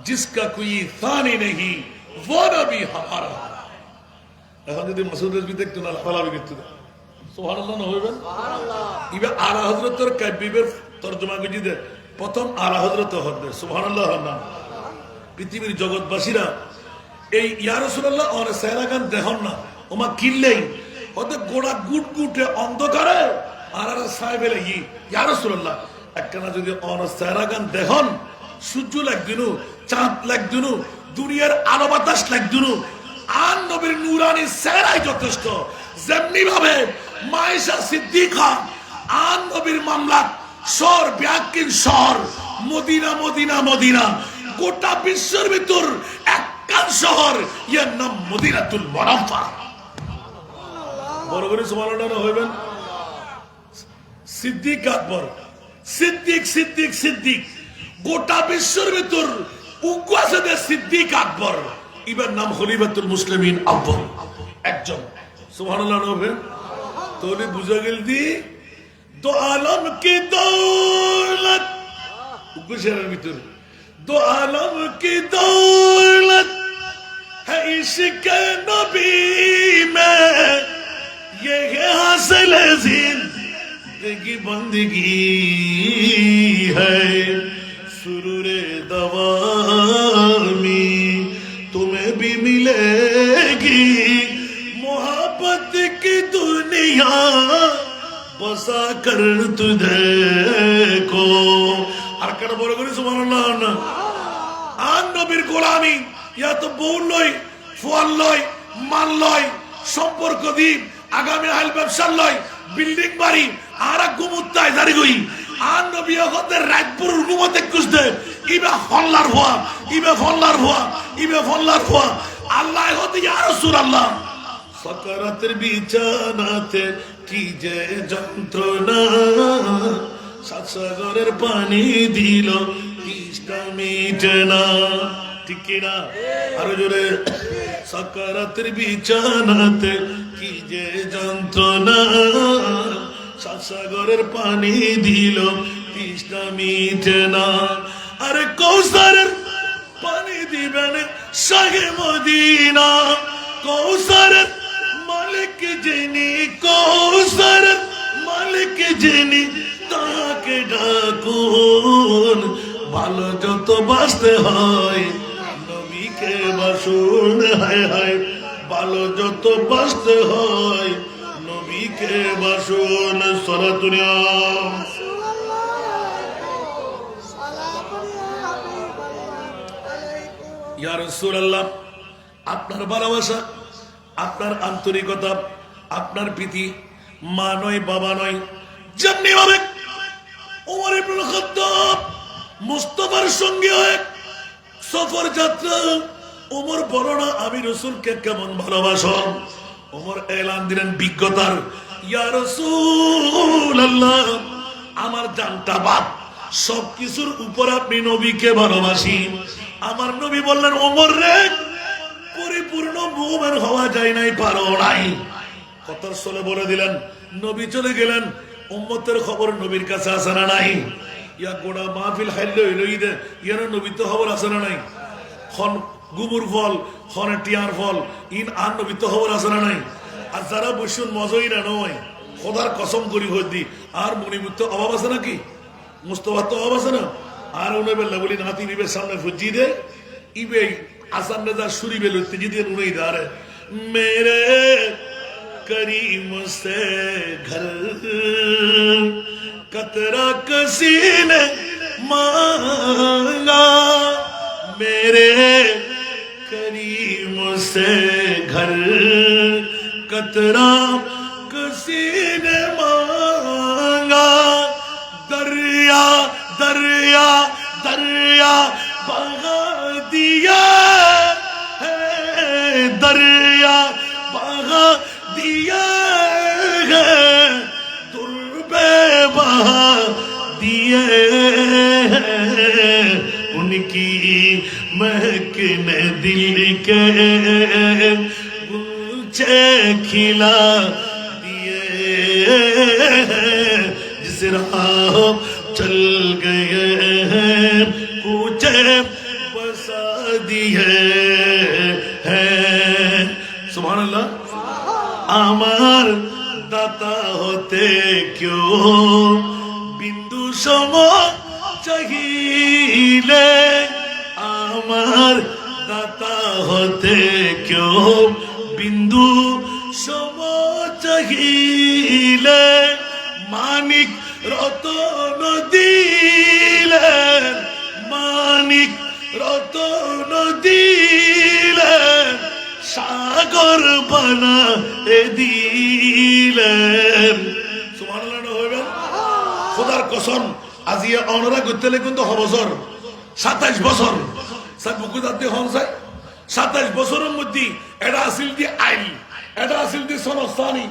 Speaker 1: जिसका कोई थानी नहीं वो नबी हमारा। এখন যদি মাসুদ রাজবি দেখতো না লাফালাফি করতো সুবহানাল্লাহ না হইবেন। ইবে আলা হযরতের কাব্যের তরজমা করে দে প্রথম আলা হযরত হদে সুবহানাল্লাহ না। পৃথিবীর জগৎবাসীরা এই ইয়া রাসূলুল্লাহ অনে সেরাগান দেখন না ওমা কিল্লেই ওতে গোড়া গুট গুটে অন্ধকারে আর সাহেবের ইয়া রাসূলুল্লাহ একখানা যদি অন সেরাগান দেখুন সূর্য লাগদিনু চাঁদ লাগদিনু দুনিয়ার আলো বাতাস লাগদিনু আর নবীর নূরানি সেরাই যথেষ্ট যেমনি ভাবে মায়েশা সিদ্দিকা আন নবীর মামলা শহর ব্যাকিন শহর মদিনা মদিনা মদিনা গোটা বিশ্বের ভিতর একখান শহর ইয়ার নাম মদিনাতুল মুনাওয়ারা। বড় করে সুবহানাল্লাহ হইবেন। সিদ্দিক আকবর সিদ্দিক সিদ্দিক সিদ্দিক গোটা বিশ্বের ভিতর উগ্র আছে যে সিদ্দিক আকবর ইবার নাম খলিফাতুল মুসলিমিন আব্বাল একজন। সুবহানাল্লাহ হইবেন। তাহলে বুঝা গেল দি দো আলম কি দৌলত উগ্র শহরের ভিতর দো আলম কি দৌলত है इश्क नबी में ये है हासिल जिंदगी बंदगी है सुरूरे दवामी तुम्हें भी मिलेगी मोहब्बत की दुनिया बसा कर तुझे को আর কেন বড় করে সুবহানাল্লাহ না আন নবীর গোলামি ইয়া তো বউ লয় ফুয়াল লয় মান লয় সম্পর্ক দ্বীপ আগামী আইল ব্যবসার লয় বিল্ডিং বাড়ি আর গুমুত্তায় জারি গই আর নবী হতে রাজপুর গুমতে কুছতে ইবা ফল্লার হওয়া ইবা ফল্লার হওয়া ইবা ফল্লার হওয়া আল্লাহ হতে ইয়া রাসূলুল্লাহ সাকারাতের বিছানাতে কি যে যন্ত্রণা সাত সাগরের পানি দিল তিষ্টা মিটে না ঠিক কিনা আরো জোরে সাকারাতের বিছানাতে কি যে যন্ত্রণা সাত সাগরের পানি দিল তৃষ্ণা মিটে না আরে কৌসারের পানি দিবেন শাহে মদিনা কৌসারের মালিক যিনি কৌসারের মালিক যিনি তাকে ডাকুন ভালো যত বাঁচতে হয় নবীকে বাসুন হায় হায় ভালো যত বাঁচতে হয় নবীকে বাসুন সলাতুনিয়া ইয়া রাসূলুল্লাহ আপনার ভালোবাসা আপনার আন্তরিকতা আপনার প্রীতি মা নয় বাবা নয় যেমনি ভাবে ওমর ইবনে খাত্তাব মুস্তাফার সঙ্গে হয়ে সফর যাত্রা ওমর বলো না আমি রাসূলকে কেমন ভালোবাসো ওমর এলান দিলেন বিজ্ঞতার ইয়া রাসূলুল্লাহ আমার জানটা বাদ সবকিছুর উপর আপনি নবীকে ভালোবাসি আমার নবী বললেন ওমর রে পরিপূর্ণ মুমিন হওয়া যায় নাই পারো নাই কথার চলে বলে দিলেন নবী চলে গেলেন উম্মতের খবর নবীর কাছে আসে না নাই ইয়া গোড়া মাহফিল খাইলে হইল ঈদে ইয়ার নবী তো খবর আসে না নাই খন গুবুর ফল খনে টিয়ার ফল ইন আর নবী তো খবর আসে না নাই আর যারা বসুন মজই না নয় খোদার কসম করি হই দি আর মনিমুক্ত অভাব আছে নাকি মুস্তফা তো অভাব আছে না আর উনি বেলা বলি নাতি বিবের সামনে ফুজি দে ইবে আসান রেজা সুরি বেল তেজি দিয়ে উনি দাঁড়ে মেরে करीम से घर कतरा किसी ने मांगा मेरे करीम से घर कतरा किसी ने मांगा दरिया दरिया दरिया बहा दिया है दरिया बहा दिया है दुर्बे बहा दिए हैं उनकी महकने दिल के गुलचे खिला दिए हैं जिस राह चल गए हैं कूचे बसा दिए हैं सुभान अल्लाह আমার দাতা হতে কেউ বিন্দু সম চাহিলে আমার দাতা হতে কেউ বিন্দু সম চাহিলে মানিক রতন দিলেন মানিক রতন দিলেন কোরবানা দিলেন সুবহানাল্লাহ হইবেন খোদার কসম আজিয়া অনরা গতলে কিন্তু হবছর 27 বছর সাত বুকুদাতে হন চাই 27 বছরের মধ্যে এটা আসিল দি আইল এটা আসিল দি সনস্তানি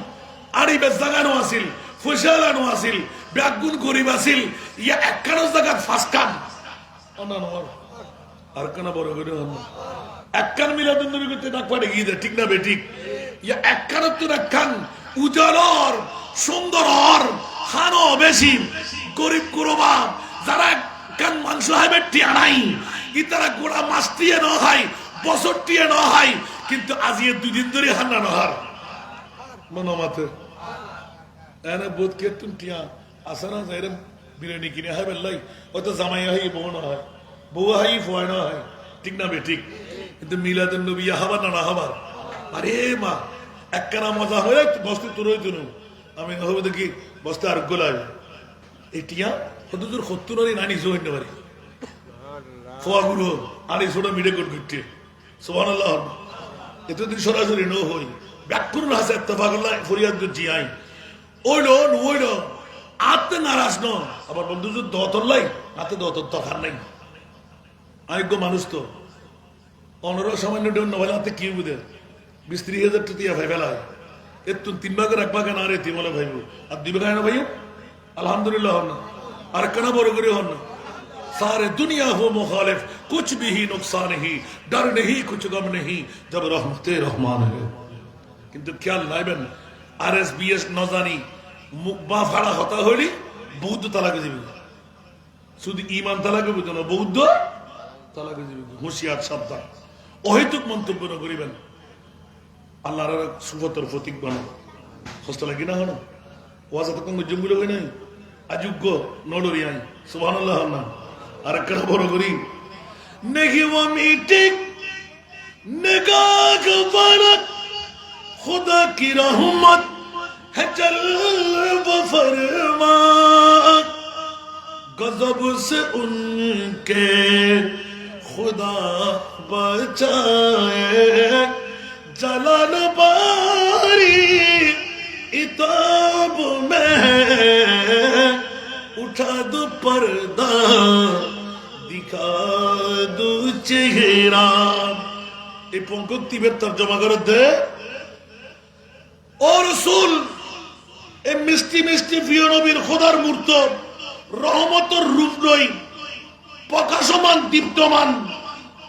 Speaker 1: আড়ি বেজাগানো আসিল ফুশালানো আসিল ব্যাগুন গরিব আসিল ইয়া একখানো জায়গা ফাসকান অনানর আর কেনা বড় করে হন একখান মিলাদুন নবী করতে ডাক পাড়ে গিয়ে ঠিক না বেঠিক ইয়া একখানো তো একখান উজালর সুন্দর খানো বেশি গরিব কুরবা যারা একখান মাংস হাইবে টিয়া নাই ইতারা গোড়া মাছ টিয়ে ন হয় বছর টিয়ে ন হয় কিন্তু আজিয়ে দুদিন ধরে হান্না নহার মনোমাতে এনে বোধ কে তুমি টিয়া আসানা যাইরে বিরিয়ানি কিনে হয় বেল্লাই হয়তো জামাই হয় বউ না হয় বউ হয় ফয় না হয় ঠিক না বে ঠিক কিন্তু মিলাদুন নবী হাবার না হাবার আরে মা একখানা মজা হয়ে বসতে তোরই তুনু আমি হবে দেখি বসতে আর গোলায় এটিয়া হদুর 70 নানি জয়েন পারে ফোয়াগুলো আনি ছোটা মিডে কোট গিটে সুবহানাল্লাহ এতদিন সরাসরি ন হই ব্যাকুল হাসে ইত্তেফাকুল্লাহ ফরিয়াদ জিয়াই ওইলো আতে নারাজ ন আবার বন্ধু যদি দতলাই আতে দত তফার নাই আরেক মানুষ তো 15 সামান্য ডেউন নভাইলে হাতে কি বুঝে 20-30,000 টাকা ভাই ফেলায় এর তুই 3 ভাগের 1 ভাগে না রে তুই বলে ভাইব আর 2 ভাগে না ভাইও আলহামদুলিল্লাহ হন না আর কেনা বড় করে হন না सारे दुनिया हो मुखालिफ कुछ भी ही नुकसान ही डर नहीं कुछ गम नहीं जब रहमते रहमान है किंतु क्या लाइबन आरएसबीएस नजानी मुकबा फाड़ा होता होली बौद्ध तालाके जीवी শুধু ঈমান তালাকে বুঝো না বৌদ্ধ তালাকে জীবী হুঁশিয়ার সাবধান অহেতুক মন্তব্য না করিবেন আল্লাহর সুফতর প্রতীক বানো হস্ত লাগি না হনো ওয়াজ এতক্ষণ জঙ্গুলো হই নাই अयोग्य नोडरी आई सुबहानल्लाह ना अरकड़ बोरो करी नहीं वो मीठी निगाह फरक खुदा की रहमत है चल वो फरमा गजब से उनके खुदा बचाए जलाल बारी इताब में उठा दो पर्दा दिखा दो चेहरा ये पंक्ति में तर्जुमा कर दे और रसूल ए मिस्टी मिस्टी प्रिय नबीर खुदार मूर्त रहमतर रूप নই প্রকাশমান দীপ্তমান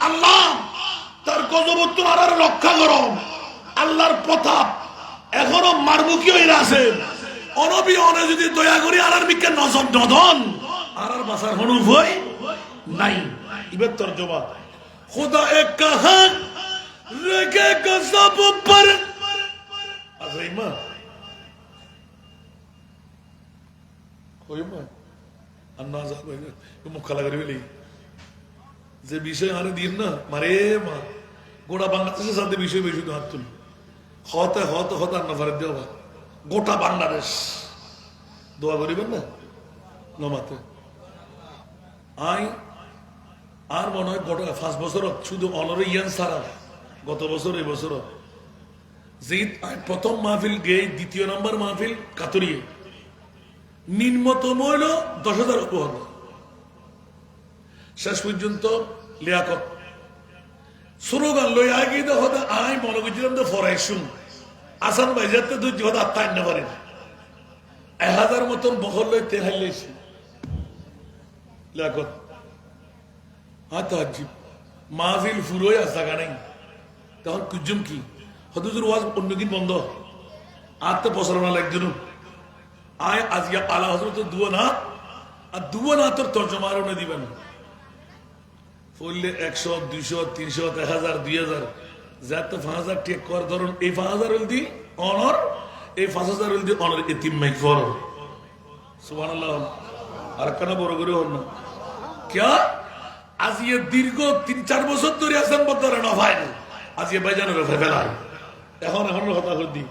Speaker 1: আল্লাহ তার গজব তোমার রক্ষা করো আল্লাহর প্রতাপ এখনো মারমুখী হয়ে আছে অনবী অনে যদি দয়া করি আরার বিকে নজর নদন আরার বাসার হনু ভয় নাই ইবার তরজমা खुदा एक कहा रखेगा सब पर আজাইমা কইমা আন্না যাবে মুখ খালা করে বলি যে বিষয় আরে দিন না মারে মা গোটা বাংলাদেশের সাথে বিষয় বেশি তো হাত তুলি হতে হতে হতে আন্না ফারে দেওয়া গোটা বাংলাদেশ দোয়া করিবেন না নমাতে আই আর মনে হয় গোটা 5 বছর শুধু অনরে ইয়ান সারা গত বছর এই বছর জিত প্রথম মাহফিল গে দ্বিতীয় নম্বর মাহফিল কাতরিয়ে নিম্নতম হইল 10,000 উপহার শেষ পর্যন্ত লিয়াকত স্লোগান লই আগে হতে আই মনে করছিলাম তো ফরাইশুন আসান ভাই যাতে দুই হতে আত্মা আনতে পারেন 1000 মতন বহর লই তেহাই লইছি লিয়াকত আতাজিব মাহফিল ফুরোই আসা নাই তখন কুজুম কি হদুজুর ওয়াজ অন্যদিন বন্ধ আত্ম প্রসারণা লাগছিল আয় আজিয়া আলা হজরত দুয়া না আর দুয়া না তোর তর্জমা আরো না দিবেন বললে 100 200 300 1000 2000 যাতে 5000 টেক কর ধরুন এই 5000 হল দি অনর এই 5000 হল দি অনর এতিম মাই ফর সুবহানাল্লাহ আর কেন বড় করে হন না क्या आज ये दीर्घ 3-4 বছর ধরে আছেন বদরে না ভাই আজ ये ভাইজানের ফেলাই এখন কথা কই দি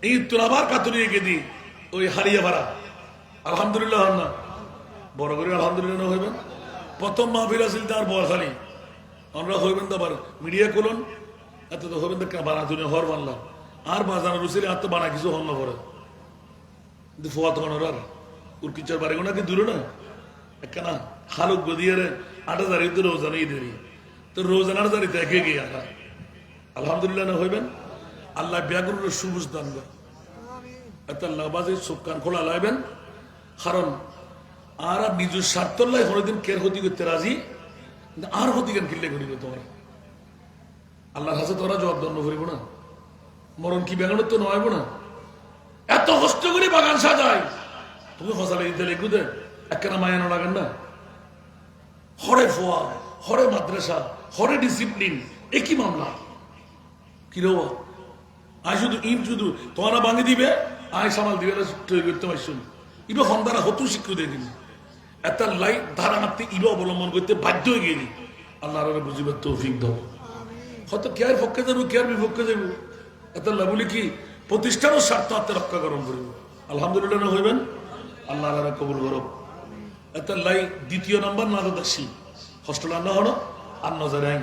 Speaker 1: এই তোর আবার কাতরিয়ে গেদি ওই হারিয়া ভাড়া আলহামদুলিল্লাহ না বড় করে আলহামদুলিল্লাহ না হইবেন প্রথম মাহফিল আছিল তার বরখালি আমরা হইবেন তো আবার মিডিয়া কোলন এত তো হবেন দেখা বানা তুমি হর বানলাম আর বাজানো রুসিলে আর তো বানা কিছু হন না পরে কিন্তু ফোয়া তখন আর উর্কিচার বাড়ি নাকি দূরে না একখানা হালুক গদিয়ে 8,000 তো রোজানা ঈদেরই তো রোজান 8,000 একে গিয়ে আনা আলহামদুলিল্লাহ না হইবেন আল্লাহ ব্যাগুরের সুবুজ দান করে এত আল্লাহ বাজে চোখ কান খোলা লাইবেন কারণ আর নিজের স্বার্থ লাই কোনোদিন কের ক্ষতি করতে রাজি আর ক্ষতি কেন কিনলে করিব তোমার আল্লাহর হাতে তোরা জবাব দণ্ড করিব না মরণ কি ব্যাঙ্গানোর তো নয় না এত কষ্ট করে বাগান সাজায় তুমি ফসালে দিতে লেখু দে একখানা মায়ানো লাগেন না হরে ফোয়া হরে মাদ্রাসা হরে ডিসিপ্লিন একই মামলা কি রে আয় শুধু ইম শুধু তোমারা ভাঙি দিবে আয় সামাল দিবে তৈরি করতে পারছুন ইবে হন্দারা হতু শিক্ষু দিয়ে দিন এত লাইট ধারা মারতে ইবে অবলম্বন করতে বাধ্য হয়ে গেলি আল্লাহ বুঝিবার তৌফিক দাও হয়তো কে আর পক্ষে যাবো কে আর বিপক্ষে যাবো এত বলি কি প্রতিষ্ঠানের স্বার্থ আত্মরক্ষা করণ করিব আলহামদুলিল্লাহ না হইবেন আল্লাহ কবুল করব এত লাই দ্বিতীয় নম্বর না দাসি হোস্টেল আন্না হলো আর নজরে আইন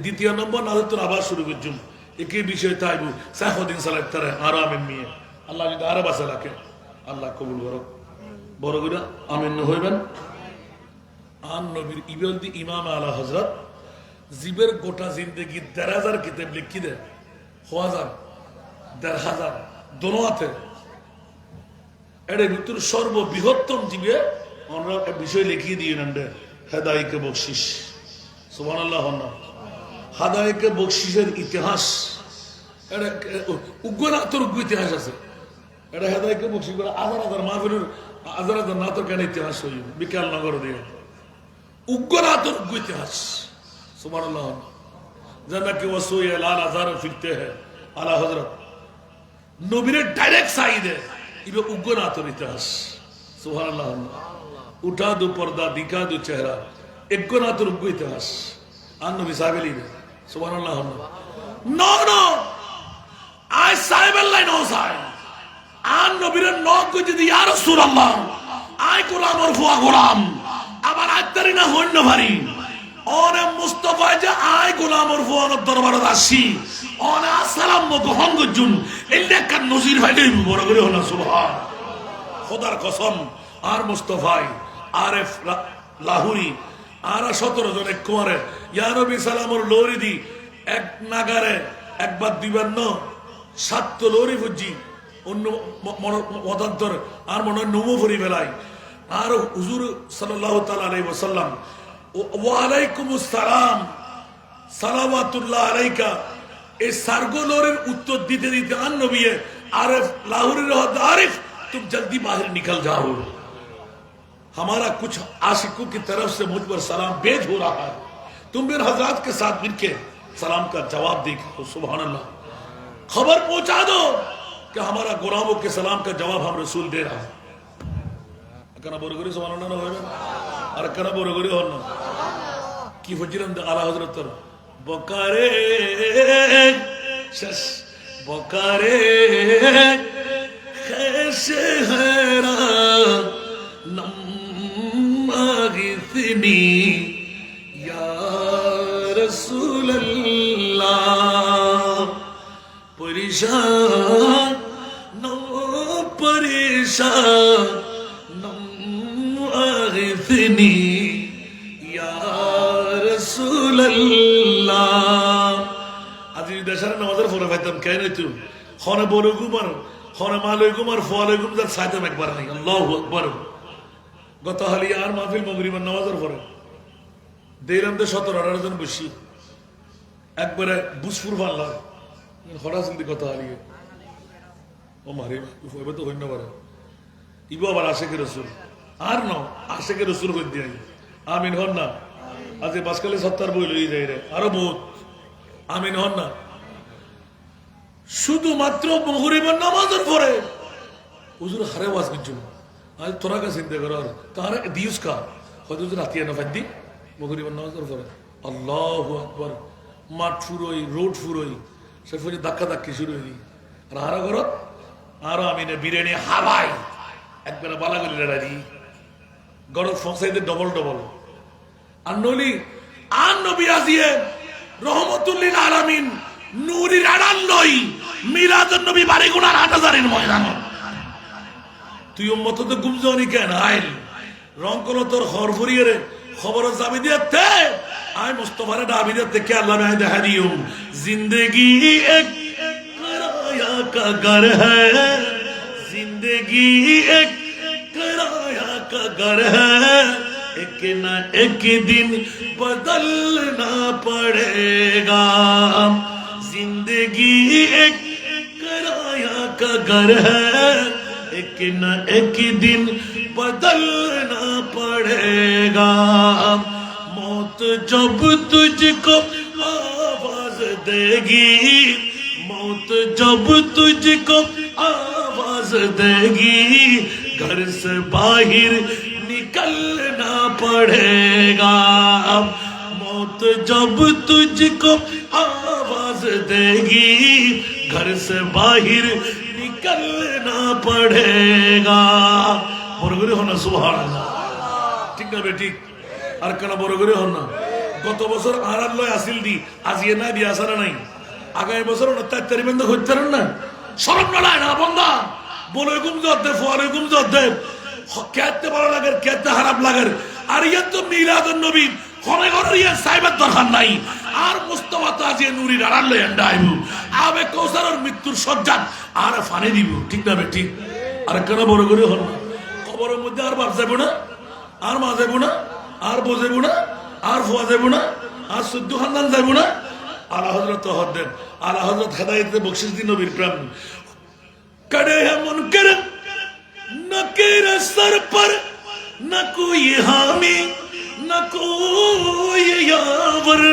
Speaker 1: দ্বিতীয় নম্বর না তো আবার শুরু করছুন একই বিষয় তাইবু সাহদিন সালাত তারে আরাম মিয়ে আল্লাহ যদি আরো বাসা রাখে আল্লাহ কবুল করব বড় করে আমিন হইবেন আন নবীর ইবলদি ইমাম আলা হযরত জীবের গোটা জিন্দগি 1,000 কিতাব লিখি দে 1000 1,000 দোনো হাতে এর ভিতর সর্ববৃহত্তম জীবে আমরা বিষয় লিখিয়ে দিয়ে নেন হেদায়েকে বকশিস সুবহানাল্লাহ হেদায়েকে বকশিসের ইতিহাস এটা উগ্রনাথের উগ্র ইতিহাস আছে এটা হেদায়েকে বকশিস করে 1000 মাহফিলের 1000 নাতর কেন ইতিহাস হই বিকাল নগর দিয়ে উগ্রনাথের উগ্র ইতিহাস সুবহানাল্লাহ জানা কি ওসুয়ে লাল আজার ফিরতে हैं আলা হযরত নবীর ডাইরেক্ট সাইদে ইবে উগ্রনাথের ইতিহাস সুবহানাল্লাহ উঠা দো পর্দা দিখা দো চেহারা উগ্রনাথের উগ্র ইতিহাস আর নবী সাহেবেলি সুবহানাল্লাহ নো নো আই সাহেবেল্লাই নো সাহেব আর নবীর নক কই যদি ইয়া রাসূলুল্লাহ আই গোলামর ফুয়া গোলাম আবার আত্তারি না হইন ভারী ওরে মুস্তাফা যে আই গোলামর ফুয়ার দরবারে আসি ওরে আসসালাম গ্রহণ করছুন এলে কান নজির ভাই দেই বড় করে হলো সুবহান খোদার কসম আর মুস্তাফাই আরেফ লাহুরি আর 17 জন এক কুমারে ইয়া নবী সালামর লোরি দি এক নাগারে একবার দুইবার ন 7 লোরি ফুজি অন্য মতান্তর আর মনে নমো ভরি বেলায় আর হুজুর সাল্লাল্লাহু তাআলা আলাইহি ওয়াসাল্লাম ওয়া আলাইকুমুস সালাম সালাওয়াতুল্লাহ আলাইকা এই সারগোলরের উত্তর দিতে দিতে আন নবী आरिफ लाहौरी रहो आरिफ तुम जल्दी बाहर निकल जाओ हमारा कुछ आशिकों की तरफ से मुझ पर सलाम भेज हो रहा है तुम मेरे हजरात के साथ मिलके सलाम का जवाब दे सुभान अल्लाह खबर पहुंचा दो कि हमारा गुलामों के सलाम का जवाब हम रसूल दे रहा है कना बोरगरी सुभान अल्लाह होवे আর कना बोरगरी হন না কি ফজিলাম আলা হযরত বকারে শেষ বকারে খেশহরা নামাগিসনি ইয়া রাসূলুল্লাহ পরিশান নো পরিশান নামাগিসনি ইয়া রাসূলুল্লাহ আজি দেশের নামাজের পড়ে পাইতাম কেন তুই খনে বড় গুমার খনে মালয় গুমার ফলে গুমার সাইতাম একবার নাই আল্লাহু আকবার গত হালি আর মাহফিল মাগরিবের নামাজের পরে দিলাম তো 17-18 জন বসি একবারে বুসফুর ভাল্লা হঠাৎ চিন্তি কত হালি ও মারি এবার তো হইন না পারে ইবো আবার আশেকের রসুল আর ন আশেকের রসুল হই দিয়ে আমিন হন না আজ বাসকালে 70 বই লই যাই রে আরো বহুত আমিন হন না শুধুমাত্র মাগরিবের নামাজের পরে হুজুর হারে ওয়াজ কিছু আজ তোরা কা চিন্তা করো তার দিউস কা হয়তো রাতে না ফাদি মাগরিবের নামাজের পরে আল্লাহু আকবার মাঠ ফুরোই রোড ফুরোই সে ফুরে ধাক্কা ধাক্কি শুরু হই আর হারা করো আর আমিনে বিরিয়ানি হালাই একবার বালা গলি লড়াই গরম ফসাইতে ডবল ডবল আর নলি আর নবী আজিয়ে রহমতুল লিল আলামিন নুরির আড়াল লই মিলাদুন নবী বাড়িগুনার হাটহাজারির ময়দান তুই উম্মততে গুমজনি কেন আইল রংকল তোর হরফরিয়ে রে খবর যাবি দিতে আই মুস্তাফারে ডাবি দিতে কে আল্লাহ মে দেখা দিও জিন্দেগি এক कराया का घर है जिंदगी एक कराया का घर है एक न एक दिन बदलना पड़ेगा जिंदगी एक कराया का घर है एक न एक दिन बदलना पड़ेगा मौत जब तुझको आवाज देगी मौत जब तुझको आवाज देगी घर से बाहर निकलना पड़ेगा मौत जब तुझको आवाज देगी घर से बाहर निकलना पड़ेगा বড় করে হন না সুবহানাল্লাহ ঠিক না বেটি আর কেন বড় করে হন না গত বছর আরার লয় আসিল দি আজিয়ে না দি আসারা নাই আগামী বছর 29 বন্ধ করতে পারেন না শরম নলায় না বন্ধা বলে গুম জদ্দে ফলে গুম জদ্দে কেতে ভালো লাগে কেতে খারাপ লাগে আর ইয়া তো মিলাদুন নবী ঘরে ঘরে ইয়া সাইবার দরকার নাই আর মুস্তাফা তাজিয়ে নুরি আড়াল লয় আইবু আবে কৌসারের মৃত্যুর সজ্জাত আর ফানি দিব ঠিক না বেটি আর কেন বড় করে হল না কবরের মধ্যে আর বাপ যাবো না আর মা যাবো না আর বউ যাবো না আর ফুয়া যাবো না আর সদ্য খানদান যাবো না आला हजरत हदन आला हजरत हिदायत बख्शिश दी नबीर प्रेम कड़े है मुनकर नकीर सर पर न कोई हामी न कोई यावर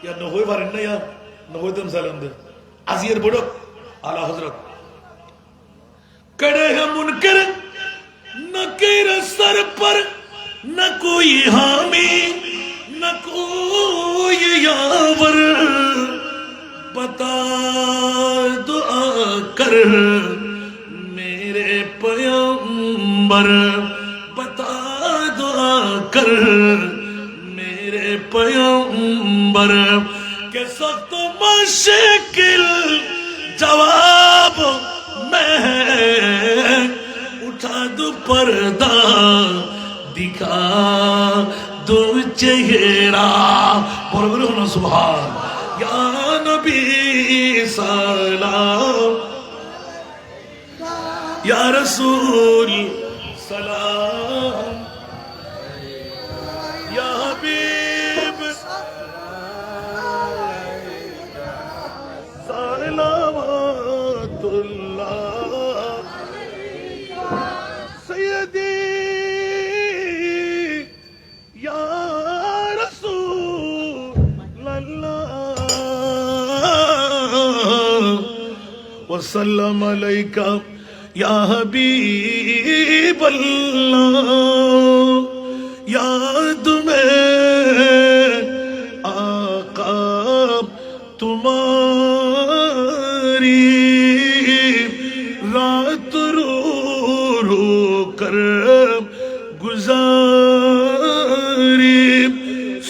Speaker 1: या न होय बार ना या न होय दम सालम दे अजियर बड़ो आला हजरत कड़े है मुनकर नकीर सर पर न कोई हामी न कोई यावर बता दुआ कर मेरे पैगंबर बता दुआ कर मेरे पैगंबर के सख्त मुश्किल जवाब मैं उठा दो पर्दा दिखा दो चेहरा बोलो बोलो ना सुभान या नबी सलाम या रसूल सलाम या हबीब सलावतुल्लाह सय्यदी वसल्लम अलैका या हबीब अल्लाह याद में आका तुम्हारी रात रो रो कर गुजारी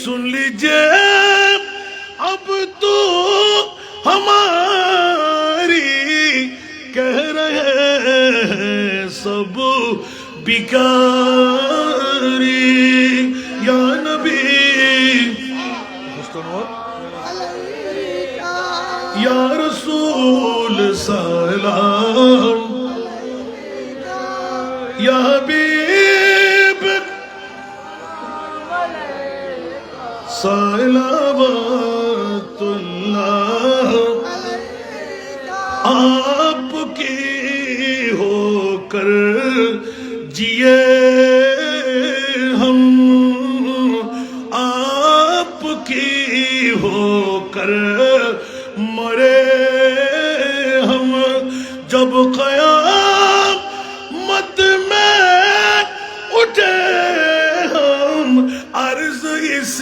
Speaker 1: सुन लीजिए अब तो हमारी कह रहे हैं सब बिकारी या नबी या रसूल सलाम या हबीब सलावतुल्लाह आपकी होकर जिए हम आपकी होकर मरे हम जब क़यामत में उठे हम अर्ज़ इस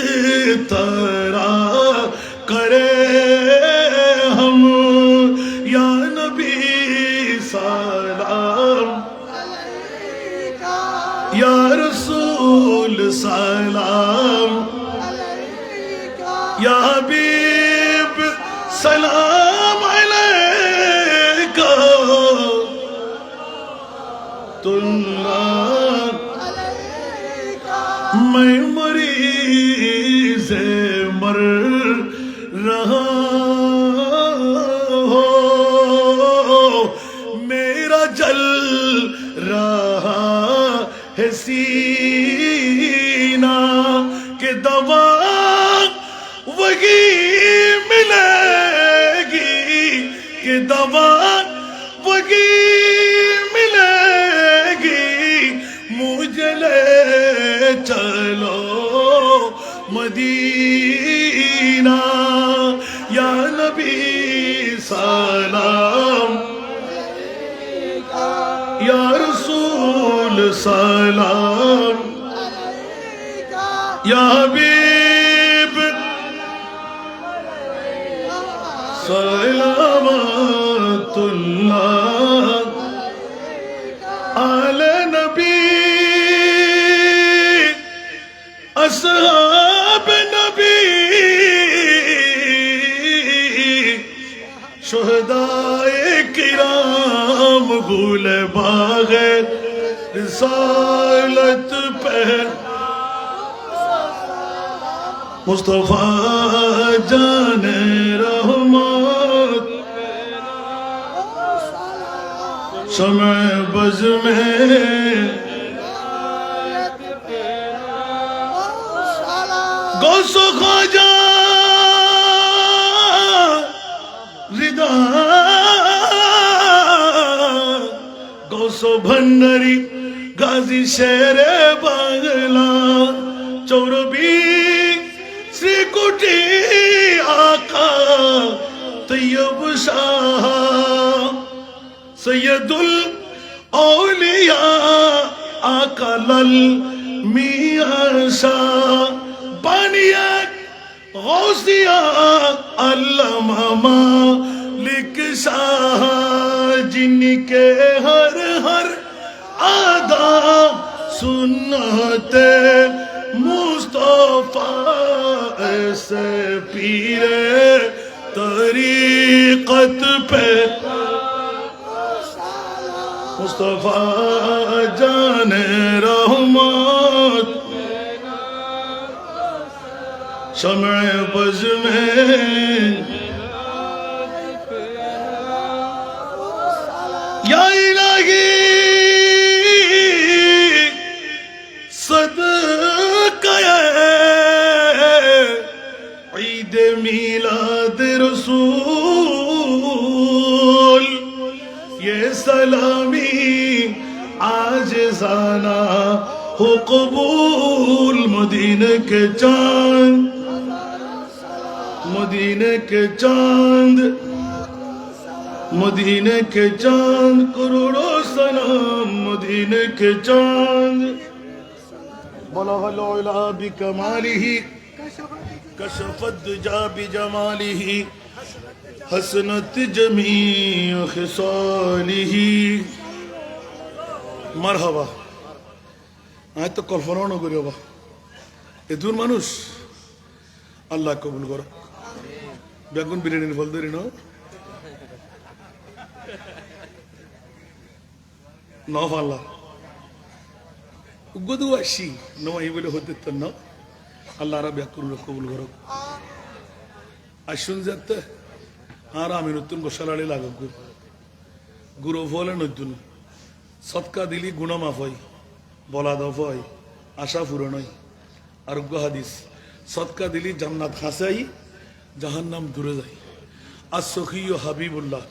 Speaker 1: तरह करे हम या नबी सलाम या रसूल सलाम या हबीब رہا ہو میرا جل رہا ہے سینہ کہ دوا وہی ملے گی کہ دوا وہی ملے گی مجھے لے چلو مدینہ یا نبی سلام یا رسول سلام یا حبیب سلامت اللہ علی نبی اصحاب نبی شہدائے کرام گل باغ رسالت پہ مصطفیٰ جان رحمت شمع بز میں غوث و خواجہ ردا غوث و بھنڈری غازی شیر بنگلہ چوربی سری کوٹی آقا طیب شاہ سید الاولیاء آقا لل میاں شاہ بانیت غوثیہ علامہ مالک شاہ جن کے ہر ہر ادا سنت مصطفیٰ ایسے پیر طریقت پہ مصطفیٰ جان رحمت شمع بز میں یا الہی صدقہ عید میلاد رسول یہ سلامی عاجزانہ ہو قبول مدینہ کے چاند مدینہ کے چاند مدینہ کے چاند کروڑوں سلام مدینہ کے چاند بلغ العلا بکمالہ کشف الدجا بجمالہ حسنت جمیع خصالہ مرحبا آج تو کلفناও নকরি বাবা এ দূর মানুষ আল্লাহ কবুল করো বেগুন বিরিয়ানির ফল ধরি না নফ আল্লাহ উগদু আসি নয় বলে হতে তো না আল্লাহ রাব্বি কবুল করো আসুন যেতে আর আমি নতুন গোশালাড়ি লাগাব গুরু ফলে নতুন সৎকা দিলি গুনাহ মাফ হয় বলা দফ হয় আশা পূরণ হয় আরোগ্য হাদিস সৎকা দিলি জান্নাত হাসাই জাহান্নাম দূরে যায় আর সখীয় হাবিবুল্লাহ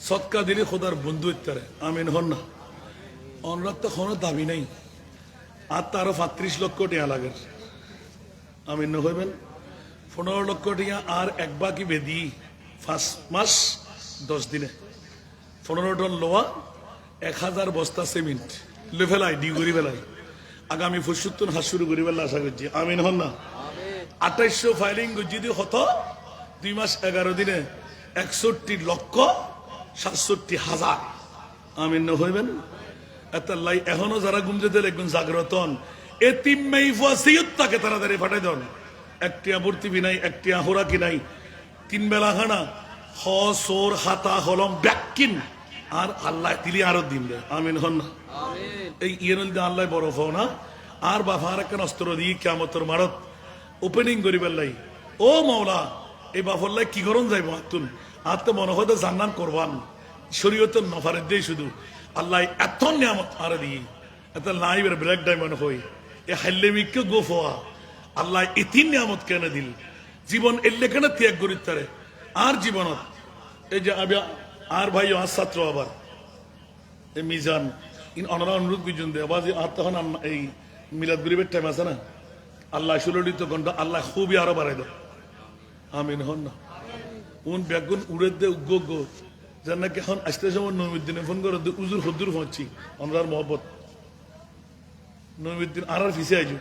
Speaker 1: সৎকা দিলি খোদার বন্ধু ইত্যারে আমিন হন না অনরাত তো কোনো দাবি নাই আর তারও 35 লক্ষ টাকা লাগে আমিন না হইবেন 15 লক্ষ টাকা আর এক বাকি বেদি 5 মাস 10 দিনে 15 টন লোয়া 1000 বস্তা সিমেন্ট লেভেলাই ডি করি বেলাই আগামী 75 হাত শুরু করি বেলা আশা করছি আমিন হন না 2800 ফাইলিং যদি হতো 2 মাস 11 দিনে 61 লক্ষ 67 হাজার আমিন না হইবেন এত লাই এখনো যারা গুমজেতে একজন জাগ্রতন এতিম মেইফাসিয়ত তাকে তাড়াতাড়ি ফাটাই দেন একটিয়া ভর্তি বিনাই একটিয়া হোরাকি নাই 3 বেলা খানা হ সোর হাতা হলম ব্যাকিন আর আল্লাহ দিলি আরো দিন দে আমিন হন না আমিন এই ইয়েনল দে আল্লাহ বড় হও না আর বাফার একটা অস্ত্র দিয়ে কিয়ামতের মারত ওপেনিং করি বেলাই ও মাওলা এই বাফল্লাই কি করুন যাইব আত্মুন আত্ম মনে হয় জান্নান করবান শরীয়তের নফারের দিয়ে শুধু আল্লাহ এত নিয়ামত আরে দিয়ে এত লাইভের ব্রেক ডায়মন্ড হই এ হাইলেমিককে গোফ হওয়া আল্লাহ এতিন নিয়ামত কেন দিল জীবন এলে কেন ত্যাগ করি তারে আর জীবনত এই যে আর ভাই আর ছাত্র আবার এই মিজান ইন অনারা অনুরোধ বিজন দে আবার আর তখন এই মিলাদ গরিবের টাইম আছে না আল্লাহ 16 ঘন্টা আল্লাহ খুবই আরো বাড়াই দাও আমিন হন না উন ব্যাগুন উড়ে দে উগ্গ যার নাকি এখন আসতে সময় নমিদ্দিনে ফোন করে উজুর হদ্দুর পৌঁছি আমরা মহব্বত নমিদ্দিন আর ফিসে আইজু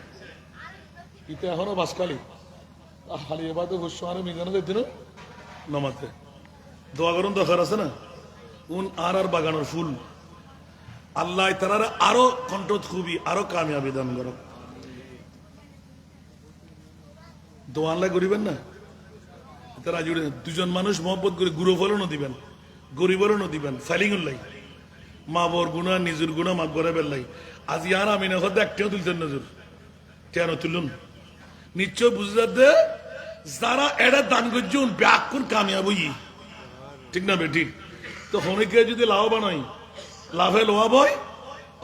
Speaker 1: ইতে এখনো বাসকালি খালি এবার তো ঘুষ আর মিজানো দিন নমাতে দোয়া করুন দরকার আছে না উন আর বাগানোর ফুল আল্লাহ তারা আরো কণ্ঠত খুবই আরো কামিয়াবি দান করো দোয়া আল্লাহ করিবেন না তারা জুড়ে দুজন মানুষ মহব্বত করে গুরু ফলনও দিবেন গরিবরও দিবেন ফাইলিং উল্লাই মা বর গুণা নিজের গুণা মা গড়ে বেল্লাই আজ ইয়ার আমি না হতে একটাও তুলতেন নজর কেন তুলুন নিশ্চয় বুঝতে দে যারা এটা দান করছুন ব্যাকুর কামিয়াব ঠিক না বেটি তো হনিকে যদি লাভবান হয় লাভে লোয়া বয়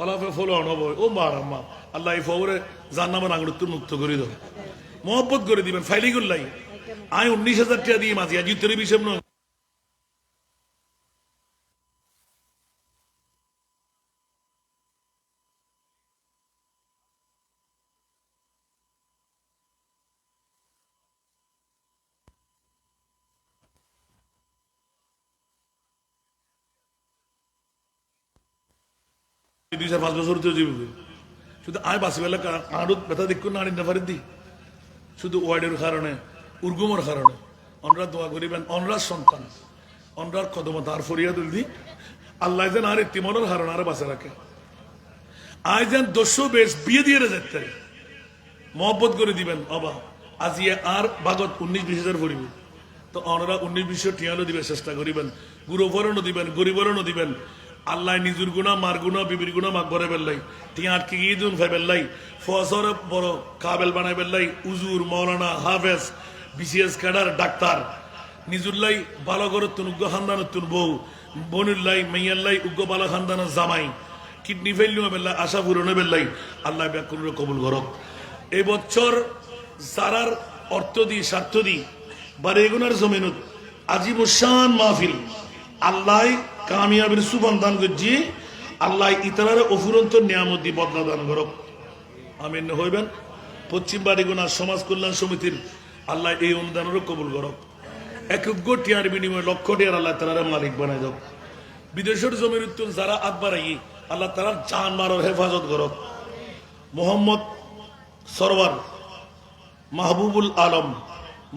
Speaker 1: অলাভে ফলো অনবয় ও মারা মা আল্লাহ এই ফবরে জান্নামের আঙুর মুক্ত করে দাও মহব্বত করে দিবেন ফাইলিং উল্লাই আয় 19,000 টাকা দিয়ে মাঝি আজ তোর বিষয় নয় দুই চার 5 বছর তো জীবিত শুধু আয় বাসি বেলা আরো ব্যথা দেখুন না আড়ি নাফারের দি শুধু ওয়ার্ডের কারণে উর্গুমর কারণে অনরা দোয়া করিবেন অনরার সন্তান অনরার কদমত আর ফরিয়া তুলদি আল্লাহ যেন আর তিমনের কারণে আর বাঁচে রাখে আয় যেন 200 বেশ বিয়ে দিয়ে যেতে মহব্বত করে দিবেন অবা আজি আর বাগত 19-20 পড়িব তো অনরা 19-20 টিয়ালো দিবে চেষ্টা করিবেন গুরুবরণও দিবেন গরিবরণও দিবেন আল্লাহ নিজুর গুণা মার গুণা বিবির গুণা মাক ভরে বেল্লাই টিয়া আটকে গিয়ে দুন ফাই বেল্লাই ফসর বড় কাবেল বানাই বেল্লাই উজুর মৌলানা হাফেজ বিসিএস ক্যাডার ডাক্তার নিজুল্লাই ভালো করে তুন উগ্র খানদানের তুন বউ বনুল্লাই মেয়াল্লাই উগ্র বালা খানদানের জামাই কিডনি ফেললিও বেল্লাই আশা পূরণে বেল্লাই আল্লাহ ব্যাকুল কবুল করক এই বছর যারার অর্থ দি স্বার্থ দি বারেগুনার জমিনত আজিবুসান মাহফিল আল্লাহ কামিয়াবির সুবান দান করছি আল্লাহ ইতারার অফুরন্ত নিয়ামত দি বদলা দান করক আমিন হইবেন পশ্চিম বাড়িগুনা সমাজ কল্যাণ সমিতির আল্লাহ এই অনুদানেরও কবুল করক 1 টিয়ার বিনিময়ে লক্ষ টিয়ার আল্লাহ তারা মালিক বানাই দাও বিদেশের জমির উত্তর যারা আগবাড়াই আল্লাহ তারা জান মারার হেফাজত করক মোহাম্মদ সরওয়ার মাহবুবুল আলম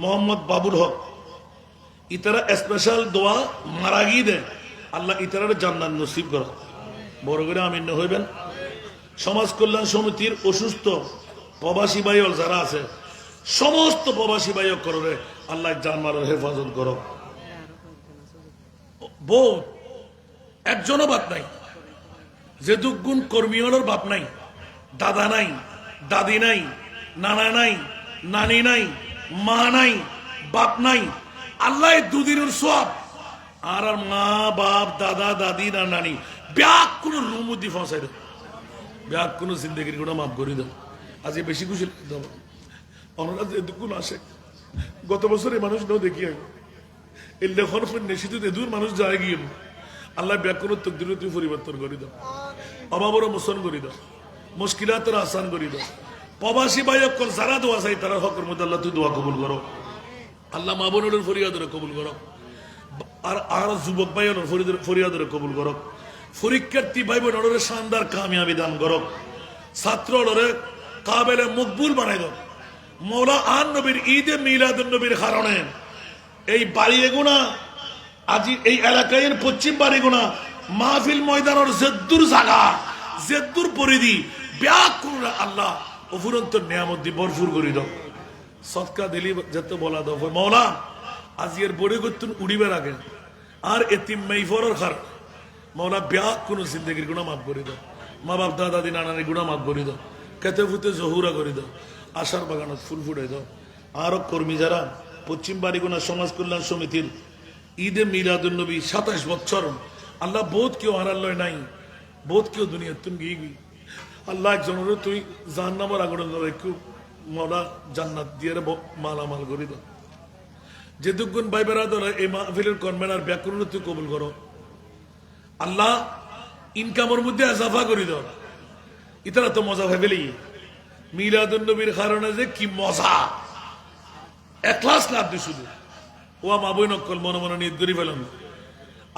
Speaker 1: মোহাম্মদ বাবুল হক ইতারা স্পেশাল দোয়া মারা গিয়ে দেয় আল্লাহ ইতারার জান্নাত নসিব করো বড় করে আমিন হইবেন সমাজ কল্যাণ সমিতির অসুস্থ প্রবাসী ভাইল যারা আছে সমস্ত প্রবাসী ভাইক করে আল্লাহ জানমালের হেফাজত করো বউ একজনও বাদ নাই যে দুগুণ কর্মীর বাপ নাই দাদা নাই দাদি নাই নানা নাই নানি নাই মা নাই বাপ নাই আল্লাহ দুদিনের সব আর মা বাপ দাদা দাদি না নানি ব্যাগ কোন রুমুদ্দি ফসাই দাও ব্যাগ কোন জিন্দগির গুণা মাফ করে দাও আজকে বেশি খুশি দেবো অনরা যেটুকুন আসে গত বছরে মানুষ নাও দেখি এই লেখন নেশিত এদুর মানুষ যায় গিয়ে আল্লাহ ব্যাগ কোন তকদির তুই পরিবর্তন করে দাও অভাবরও মোচন করে দাও মুশকিলাতের আসান করে দাও প্রবাসী ভাইক যারা দোয়া চাই তারা হকের মধ্যে আল্লাহ তুই দোয়া কবুল করো আল্লাহ মা বোনের ফরিয়াদরে কবুল করো আর আর যুবক ভাই ফরিয়াদরে কবুল করক পরীক্ষার্থী ভাই বোনের শানদার কামিয়াবি দান করক ছাত্র কাবেলে মকবুল বানাই দাও মৌলা আন নবীর ঈদে মিলাদুন নবীর কারণে এই বাড়িগুনা আজি এই এলাকায় পশ্চিম বাড়িগুনা মাহফিল ময়দানের জেদ্দুর জায়গা জেদ্দুর পরিধি ব্যাকুল আল্লাহ অফুরন্ত নিয়ামত দি ভরপুর করে দাও সৎকা দিলি যেতে বলা দাও মৌলা আজিয়ের বড়ি করতুন উড়িবার আগে আর এতিম মেইফরের খার মৌলা ব্যাগ কোন জিন্দগির গুণা মাফ করে দাও মা বাপ দাদা দাদি নানানি গুণা মাফ করে দাও কেতে ফুতে জহুরা করে দাও আশার বাগানত ফুল ফুটাই দাও আরো কর্মী যারা পশ্চিম বাড়িগোনা সমাজ কল্যাণ সমিতির ঈদে মিলাদুন নবী 27 বছর আল্লাহ বহুত কেউ হারার লয় নাই, বহুত কেউ দুনিয়ার তুমি গিয়ে আল্লাহ একজনের তুই জাহান্নামের আগুনের একটু মরা জান্নাত দিয়ে মালামাল করি দাও। যে দুগুণ ভাই বেড়াদর এই মাহফিলের কনভেনার ব্যাকরণ তুই কবুল করো আল্লাহ, ইনকামের মধ্যে এজাফা করি দাও। ইতারা তো মজা ভেবেলি মিলাদুন নবীর কারণে যে কি মজা, একলাস লাভ দি শুধু ও মা বই নকল মনে মনে নিয়ত করি ফেলাম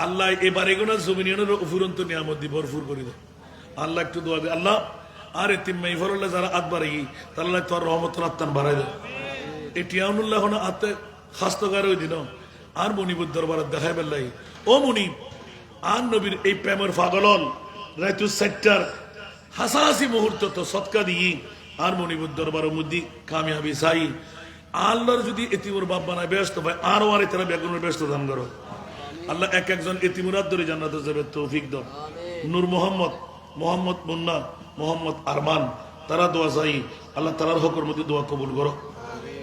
Speaker 1: আল্লাহ এবার এগুলো জমিনের উপরন্ত নিয়ামত দি ভরপুর করে দাও। আল্লাহ একটু দোয়া দে আল্লাহ, আর এতিম মাইফরুল্লাহ যারা আত বাড়াই তাহলে তোর রহমত আত্মান বাড়াই দাও। এটি আউনুল্লাহ আতে খাস্তগার ওই দিন আর মনিবুর দরবার দেখাই বেল্লাই ও মনিব আর নবীর এই প্রেমের ফাগলল রাইতু সেক্টর হাসাহাসি মুহূর্ত তো সৎকা দিয়ে আর মনিবুর দরবার মধ্যে কামিয়াবি চাই। আল্লাহর যদি এতিমুর বাপ বানায় ব্যস্ত ভাই আরো আর তারা বেগুনের ব্যস্ত দান করো আল্লাহ। এক একজন এতিমুরাত ধরে জান্নাতে যাবে তৌফিক দাও। নূর মোহাম্মদ, মোহাম্মদ মুন্না, মোহাম্মদ আরমান তারা দোয়া চাই আল্লাহ, তারার হকর মধ্যে দোয়া কবুল করো,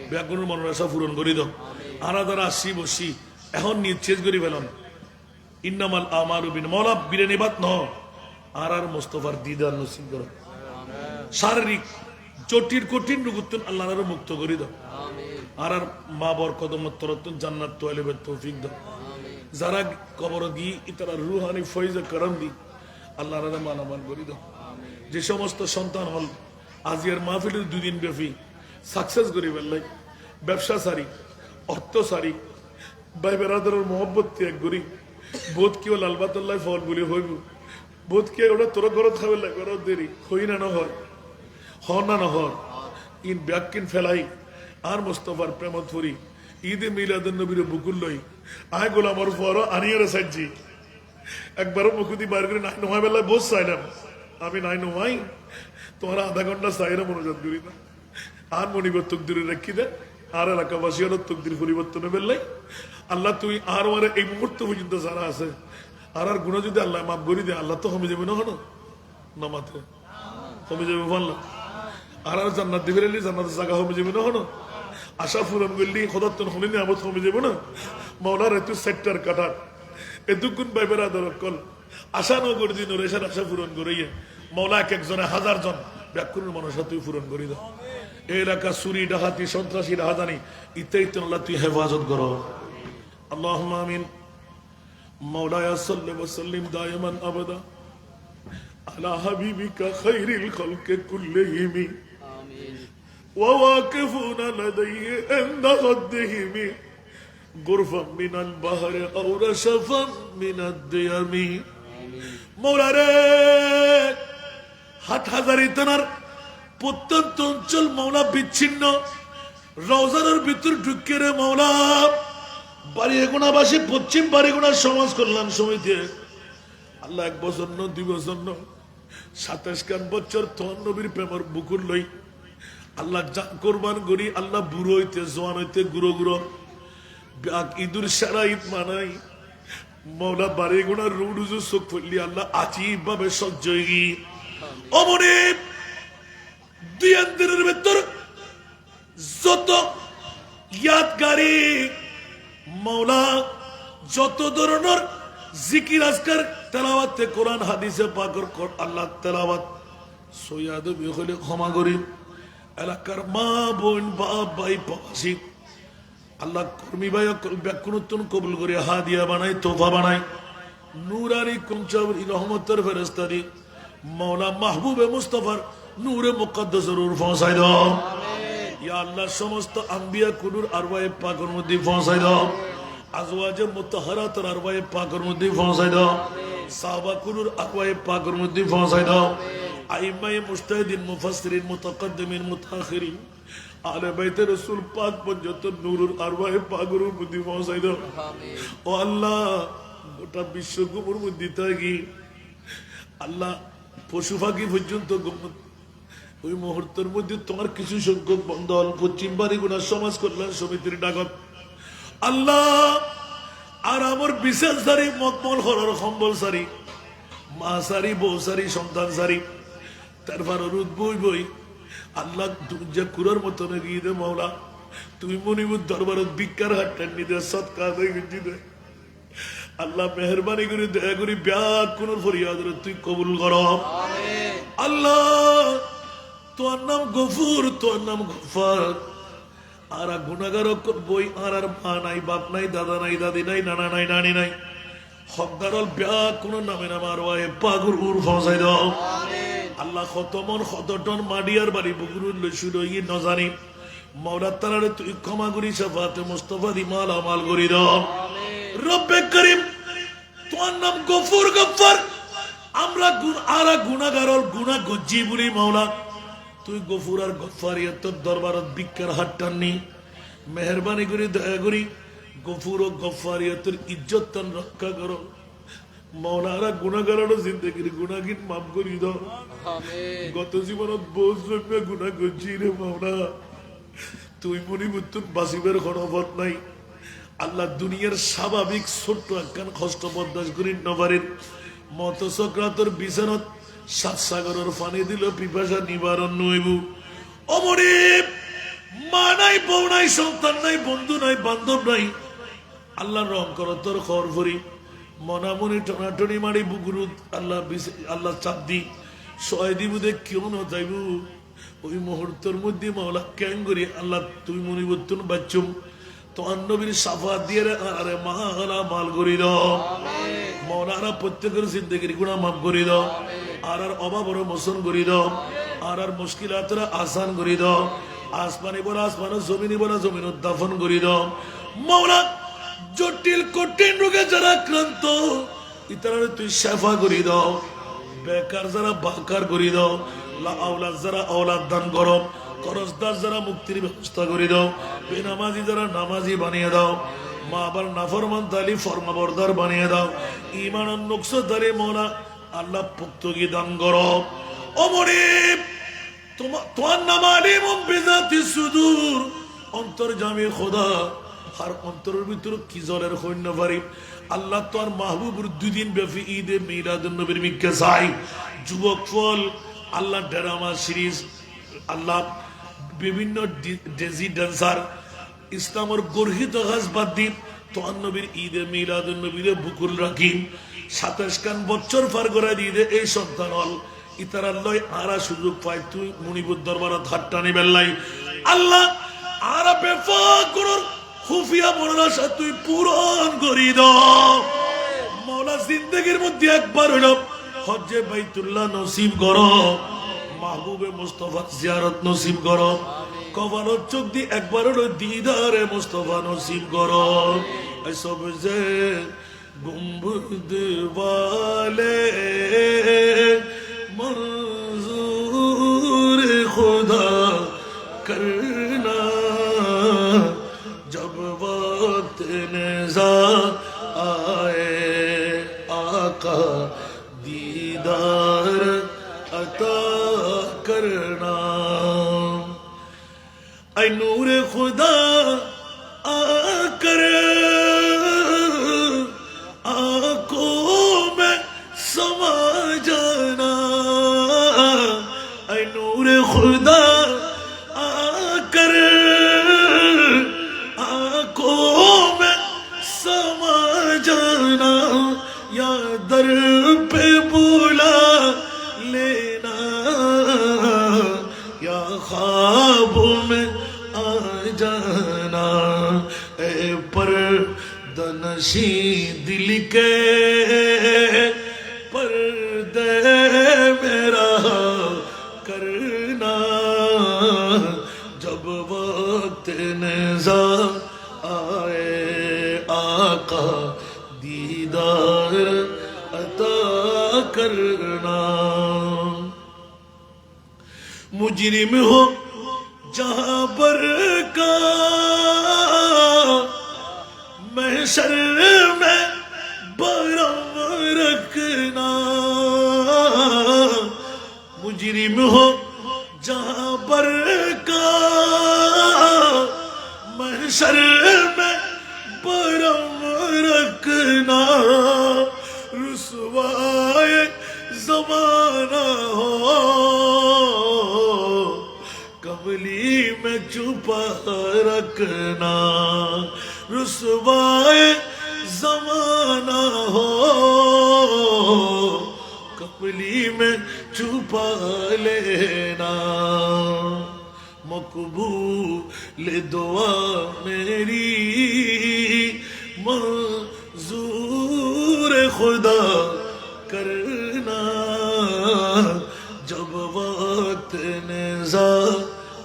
Speaker 1: বেগুনের মনোরাশা পূরণ করি দাও। আরা তারা আসি বসি এখন নিয়ে চেজ করি ফেলন ইন্নামাল আমারু বিন মৌলা বীরে নিবাত ন আর মোস্তফার দিদার নসিব করো। শারীরিক জটিল কঠিন রুগুতুন আল্লাহ আরো মুক্ত করি দাও। আর মা বর কদমত তরতুন জান্নাত তোয়ালিবের তৌফিক দাও। যারা কবর গিয়ে তারা রুহানি ফয়জে করম দি আল্লাহ আরো মালামাল করি দাও। যে সমস্ত সন্তান হল আজিয়ার মাহফিলের 2 দিন ব্যাপী সাকসেস করি ফেললাই, ব্যবসা সারি, অর্থ সারি, ভাই বেড়াদারের মোহব্বত ত্যাগ করি, বোধ কেউ লালবাতাল্লাহ ফল বলে হইব, বোধ কে ওটা তোর ঘর খাবে লাগবে দেরি হই না হয় না নহর ইন ব্যাকিন ফেলাই আর মোস্তফার প্রেমত ফুরি ঈদে মিলাদুন নবীর বুকুল লই আয় গোলামর ফর আনিয়ারে সাজি একবারও মুখুদি বার করে নাই নয় বেলায় বস চাইলাম আমি নাই নয় তোমার আধা ঘন্টা চাইরা মনোযোগ করি না আর মনিবর তকদিরে রেখি দে আর এলাকাবাসীর তকদির পরিবর্তনে বেললাই আল্লাহ তুই আর আমার এই মুহূর্ত পর্যন্ত যারা আছে আর আর গুণ যদি আল্লাহ মাফ করি দে আল্লাহ তো কমে যাবে না হনো না মাত্রে কমে যাবে বললাম আর আর জান্নাত দিবে জান্নাতের জায়গা কমে যাবে না হনো আশা পূরণ করলি খোদার তো হলে নিয়ামত কমে যাবে না মৌলার এত সেক্টর কাটার এতক্ষণ বাইবেরা দরকল আশা নগর দিন রেশার আশা পূরণ করিয়ে মৌলা এক একজনে 1000 জন ব্যাকুরের মানুষ তুই পূরণ করি দাও। এই এলাকা চুরি ডাকাতি সন্ত্রাসী রাহাজানি ইত্যাদি আল্লাহ তুই হেফাজত করো আল্লাহুম্মা আমিন। مولاي صل وسلم دائما ابدا على حبيبك خير الخلق كلهم وواقفون لديه عند خدهم غرفا من البحر او رشفا من الديم مولا রে হাটহাজারী থানার প্রত্যন্ত অঞ্চল মৌলা বিচ্ছিন্ন রওজানের ভিতর ঢুকে রে মৌলা বাড়িগুনাবাসী পশ্চিম বাড়িগুনা সমাজ কল্যাণ সমিতি আল্লাহ 1 বছর ন 2 বছর ন 27 বছর তোর নবীর প্রেমের বুকুর লই আল্লাহ জান কোরবান করি আল্লাহ বুড়ো হইতে জওয়ান হইতে গুরো গুরো ঈদুর সারা ঈদ মানাই মৌলা বাড়িগুনার রুডুজু চোখ ফুললি আল্লাহ আজীব ভাবে সহ্য হই অমনে দুই দিনের ভেতর যত ইয়াদগারি মৌলা যত ধরনের জিকির আজকার তেলাওয়াতে কোরআন হাদিসে পাকের আল্লাহ তেলাওয়াত সৈয়াদ বিহলে ক্ষমা করি এলাকার মা বোন বাপ ভাই প্রবাসী আল্লাহ কর্মী ভাই ব্যাকুনতুন কবুল করে হাদিয়া বানাই তোফা বানাই নূরানি কুমচাবরি রহমতের ফেরেশতা দি মৌলা মাহবুবে মুস্তাফার নূরে মুকদ্দাসের উপর পৌঁছাই দাও ইয়া আল্লাহ সমস্ত আম্বিয়া কুলুর আরওয়ায়ে পাকের মধ্যে পৌঁছাই দাও আজওয়াজে মুতাহহারাতের আরওয়ায়ে পাকের মধ্যে পৌঁছাই দাও সাহাবা কুলুর আরওয়ায়ে পাকের মধ্যে পৌঁছাই দাও আইম্মায়ে মুজতাহিদিন মুফাসসিরিন মুতাকাদ্দিমিন মুতাআখিরিন আলে বাইতে রাসূল পাক পর্যন্ত নূরুল আরওয়ায়ে পাকের মধ্যে পৌঁছাই দাও ও আল্লাহ গোটা বিশ্বকর্মার মধ্যে থাকি আল্লাহ পশু পাখি পর্যন্ত ওই মুহূর্তের মধ্যে তোমার কিছু সংখ্যক বন্ধন পশ্চিম বাড়িগুনা সমাজ কল্যাণ সমিতির ডাকত আল্লাহ আর আমার বিশেষ সারি মকমল হরার সম্বল সারি মা সারি বউ সারি সন্তান সারি তারপর রুদ বই বই আল্লাহ যে কুরার মতন গিয়ে দে মাওলা তুই মনিবুর দরবারত ভিক্ষার হাটটা নিতে সৎকার হয়ে গেছি দে আল্লাহ মেহরবানি করে দয়া করি ব্যাগ কোন ফরিয়াদ তুই কবুল কর আল্লাহ তোর নাম গফুর তোর নাম গফার আর গুণাগার বই আর মা নাই বাপ নাই দাদা নাই দাদি নাই নানা নাই নানি নাই হকদারল ব্যাগ কোন নামে নামার ওয়াহে পাগুর উর ফসাই দাও আল্লাহ খতমন খতটন মাডিয়ার বাড়ি বুকুরুল শুরু হই নজানি মাওলা তাআলা তুই ক্ষমা করি শাফাতে মুস্তাফা দি মাল আমাল করি দাও রব্বে করিম তোর নাম গফুর গফফার আমরা গুনাহগারল গুনাহ গজ্জি বলি মাওলা তুই গফুর আর গফফারিয়ত তোর দরবারত ভিক্ষার হাত টাননি মেহেরবানি করে দয়া করি গফুর ও গফফারিয়তের ইজ্জত তান রক্ষা করো মাওলারা গুনাহগারল জিন্দেগির গুনাহগিন মাফ করি দাও গত জীবনত বোঝ রক্ষা গুনাহ গজ্জি রে মাওলা তুই মনিবুত্তুর বাসিবের খনপথ নাই আল্লাহ দুনিয়ার স্বাভাবিক ছোট্ট একখান কষ্ট বরদাস্ত করি নবারের মত সক্রাতর বিছানত সাত সাগরের পানি দিল পিপাসা নিবারণ নইব অমরে মা নাই বউ নাই সন্তান নাই বন্ধু নাই বান্ধব নাই আল্লাহ রং কর তোর খবর ভরি মনামনি টনাটনি মারি বুকুরু আল্লাহ আল্লাহ চাপ দি সয় দিবুদে কেউ ন যাইব ওই মুহূর্তের মধ্যে মাওলা ক্যাং করি আল্লাহ তুই মনিবর্তন বাচ্চুম তোমার নবীর সাফাত দিয়ে আরে মালা মাল করি দাও মৌলানা প্রত্যেকের জিন্দেগির গুণা মাফ করি দাও আর অভাবর মোচন করি দাও আর মুশকিলাতরা আসান করি দাও আসমানি বলা আসমান জমিনি বলা জমিন উদ্যাপন করি দাও মৌলা জটিল কঠিন রোগে যারা আক্রান্ত ইতারা তুই শেফা করি দাও বেকার যারা বাকার করি দাও আওলাদ যারা আওলাদ দান করো করজদার যারা মুক্তির ব্যবস্থা করে দাও বেনামাজি যারা নামাজি বানিয়ে দাও মা আবার নাফরমান তালি ফরমাবরদার বানিয়ে দাও ইমান নকশ তালি মৌলা আল্লাহ পুক্তগি দান করো ওমরে তোমার নাম আলিম বিজাতি সুদূর অন্তর্জামী খোদা আর অন্তরের ভিতর কি জলের সৈন্য পারি আল্লাহ তোর মাহবুবুর 2 দিন ব্যাপী ঈদে মিলাদুন নবীর মিক্কে চাই যুবক ফল আল্লাহ ড্রামা সিরিজ আল্লাহ বিভিন্ন ডেজি ড্যান্সার ইসলামের গর্হিত কাজ বাদ দি তোর নবীর ঈদে মিলাদুন নবীরে বুকুল রাখি 27 খান বছর পার করে দিয়ে এই সন্তান হল ইতারার লয় আরা সুযোগ পাই তুই মুনিবুর দরবারত হাত টানি বেল্লাই আল্লাহ আরা বেফাক করর খুফিয়া মনোনাশা তুই পূরণ করি দাও মাওলা জিন্দেগির মধ্যে একবার হইল হজ্জে বাইতুল্লাহ নসিব করো মাহবুবে মুস্তাফা জিয়ারত নসিব করো কবালত চোখ দিয়ে একবার হলো দিদারে মুস্তাফা নসিব করো এসব যে গুম্বদ ওয়ালে মনজুর খুদা করনা जब वक्त निज़ा आए आका दीदार अता करना ऐ नूर खुदा आकर आंखों में समा जाना ऐ नूर खुदा आकर समा जाना या दर पे बुला लेना या ख्वाब में आ जाना ए पर्दनशी दिल के पर्दे मेरा करना जब वक्त निज़ा आए आका दीदार अता करना मुजरिम हो जहां पर का महशर में बरम रखना मुजरिम हो जहां पर का महशर में बरम रखना रुसवाए जमाना हो कबली میں چھپا رکھنا رسوائے زمانہ ہو کملی میں چھپا لینا مقبول دعا میری منظور خدا کرنا جب وقت نزا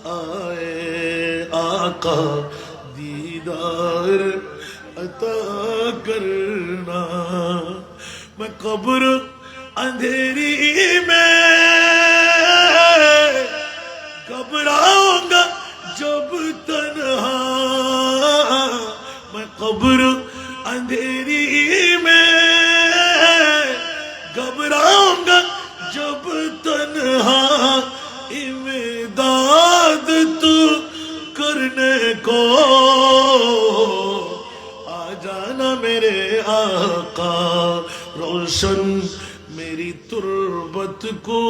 Speaker 1: آئے آقا دیدار عطا کرنا میں قبر اندھیری میں گھبراؤں گا جب تنہا میں قبر اندھیری میں گھبراؤں گا جب تنہا امداد تو کرنے کو آ جانا میرے آقا روشن میری تربت کو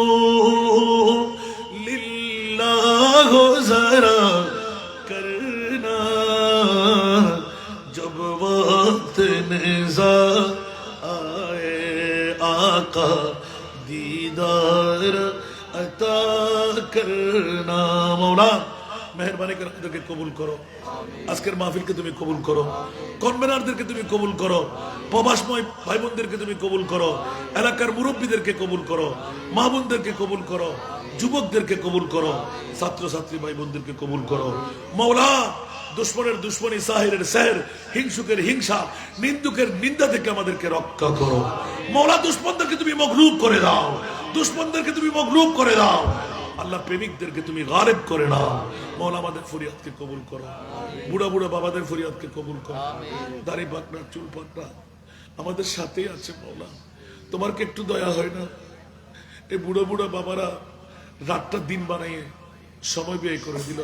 Speaker 1: للہ ذرا کرنا جب وقت نزا آئے آقا دیدار عطا کرنا مولا মেহেরবানি করে আমাদেরকে কবুল করো আজকের মাহফিলকে তুমি কবুল করো কনভেনারদেরকে তুমি কবুল করো প্রবাসময় ভাই বোনদেরকে তুমি কবুল করো এলাকার মুরব্বীদেরকে কবুল করো মা বোনদেরকে কবুল করো যুবকদেরকে কবুল করো ছাত্র ছাত্রী ভাই বোনদেরকে কবুল করো মাওলা দুশমনের দুশমনি সাহিরের সেহর হিংসুকের হিংসা নিন্দুকের নিন্দা থেকে আমাদেরকে রক্ষা করো মাওলা দুশমনদেরকে তুমি মগলুব করে দাও দুশমনদেরকে তুমি মগলুব করে দাও আল্লাহ প্রেমিকদেরকে তুমি গায়েব করে নাও মাওলা আমাদের ফরিয়াদকে কবুল করো বুড়া বুড়া বাবাদের ফরিয়াদকে কবুল করো দাড়ি পাকনা চুল পাকনা আমাদের সাথেই আছে মাওলা তোমার কি একটু দয়া হয় না এই বুড়া বুড়া বাবারা রাতটা দিন বানাইয়ে সময় ব্যয় করে দিল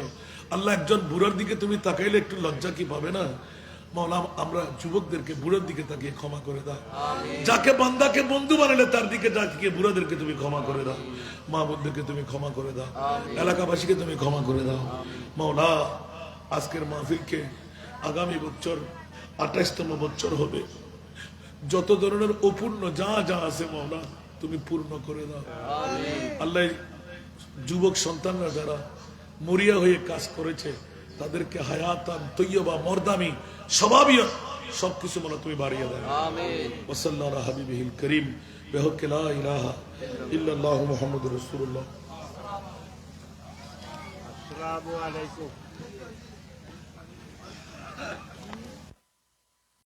Speaker 1: আল্লাহ একজন বুড়ার দিকে তুমি তাকাইলে একটু লজ্জা কি পাবে না মাওলা আমরা যুবকদেরকে বুড়ার দিকে তাকিয়ে ক্ষমা করে দাও যাকে বান্দাকে বন্ধু বানালে তার দিকে তাকিয়ে বুড়াদেরকে তুমি ক্ষমা করে দাও মা বোনদেরকে তুমি ক্ষমা করে দাও এলাকাবাসীকে তুমি ক্ষমা করে দাও মাওলা আজকের মাহফিলকে আগামী বছর 28তম বছর হবে যত ধরনের অপূর্ণ যা যা আছে মাওলা তুমি পূর্ণ করে দাও আল্লাহ যুবক সন্তানরা যারা মরিয়া হয়ে কাজ করেছে তাদেরকে হায়াতান তৈয়বা মর্দামি স্বভাবিয়ত সবকিছু মাওলা তুমি বাড়িয়ে দাও আমিন ওয়া সাল্লাল্লাহু আলা হাবিবিল করিম বিহক লা ইলাহা ইল্লাল্লাহু মুহাম্মাদুর রাসূলুল্লাহ আসসালামু আলাইকুম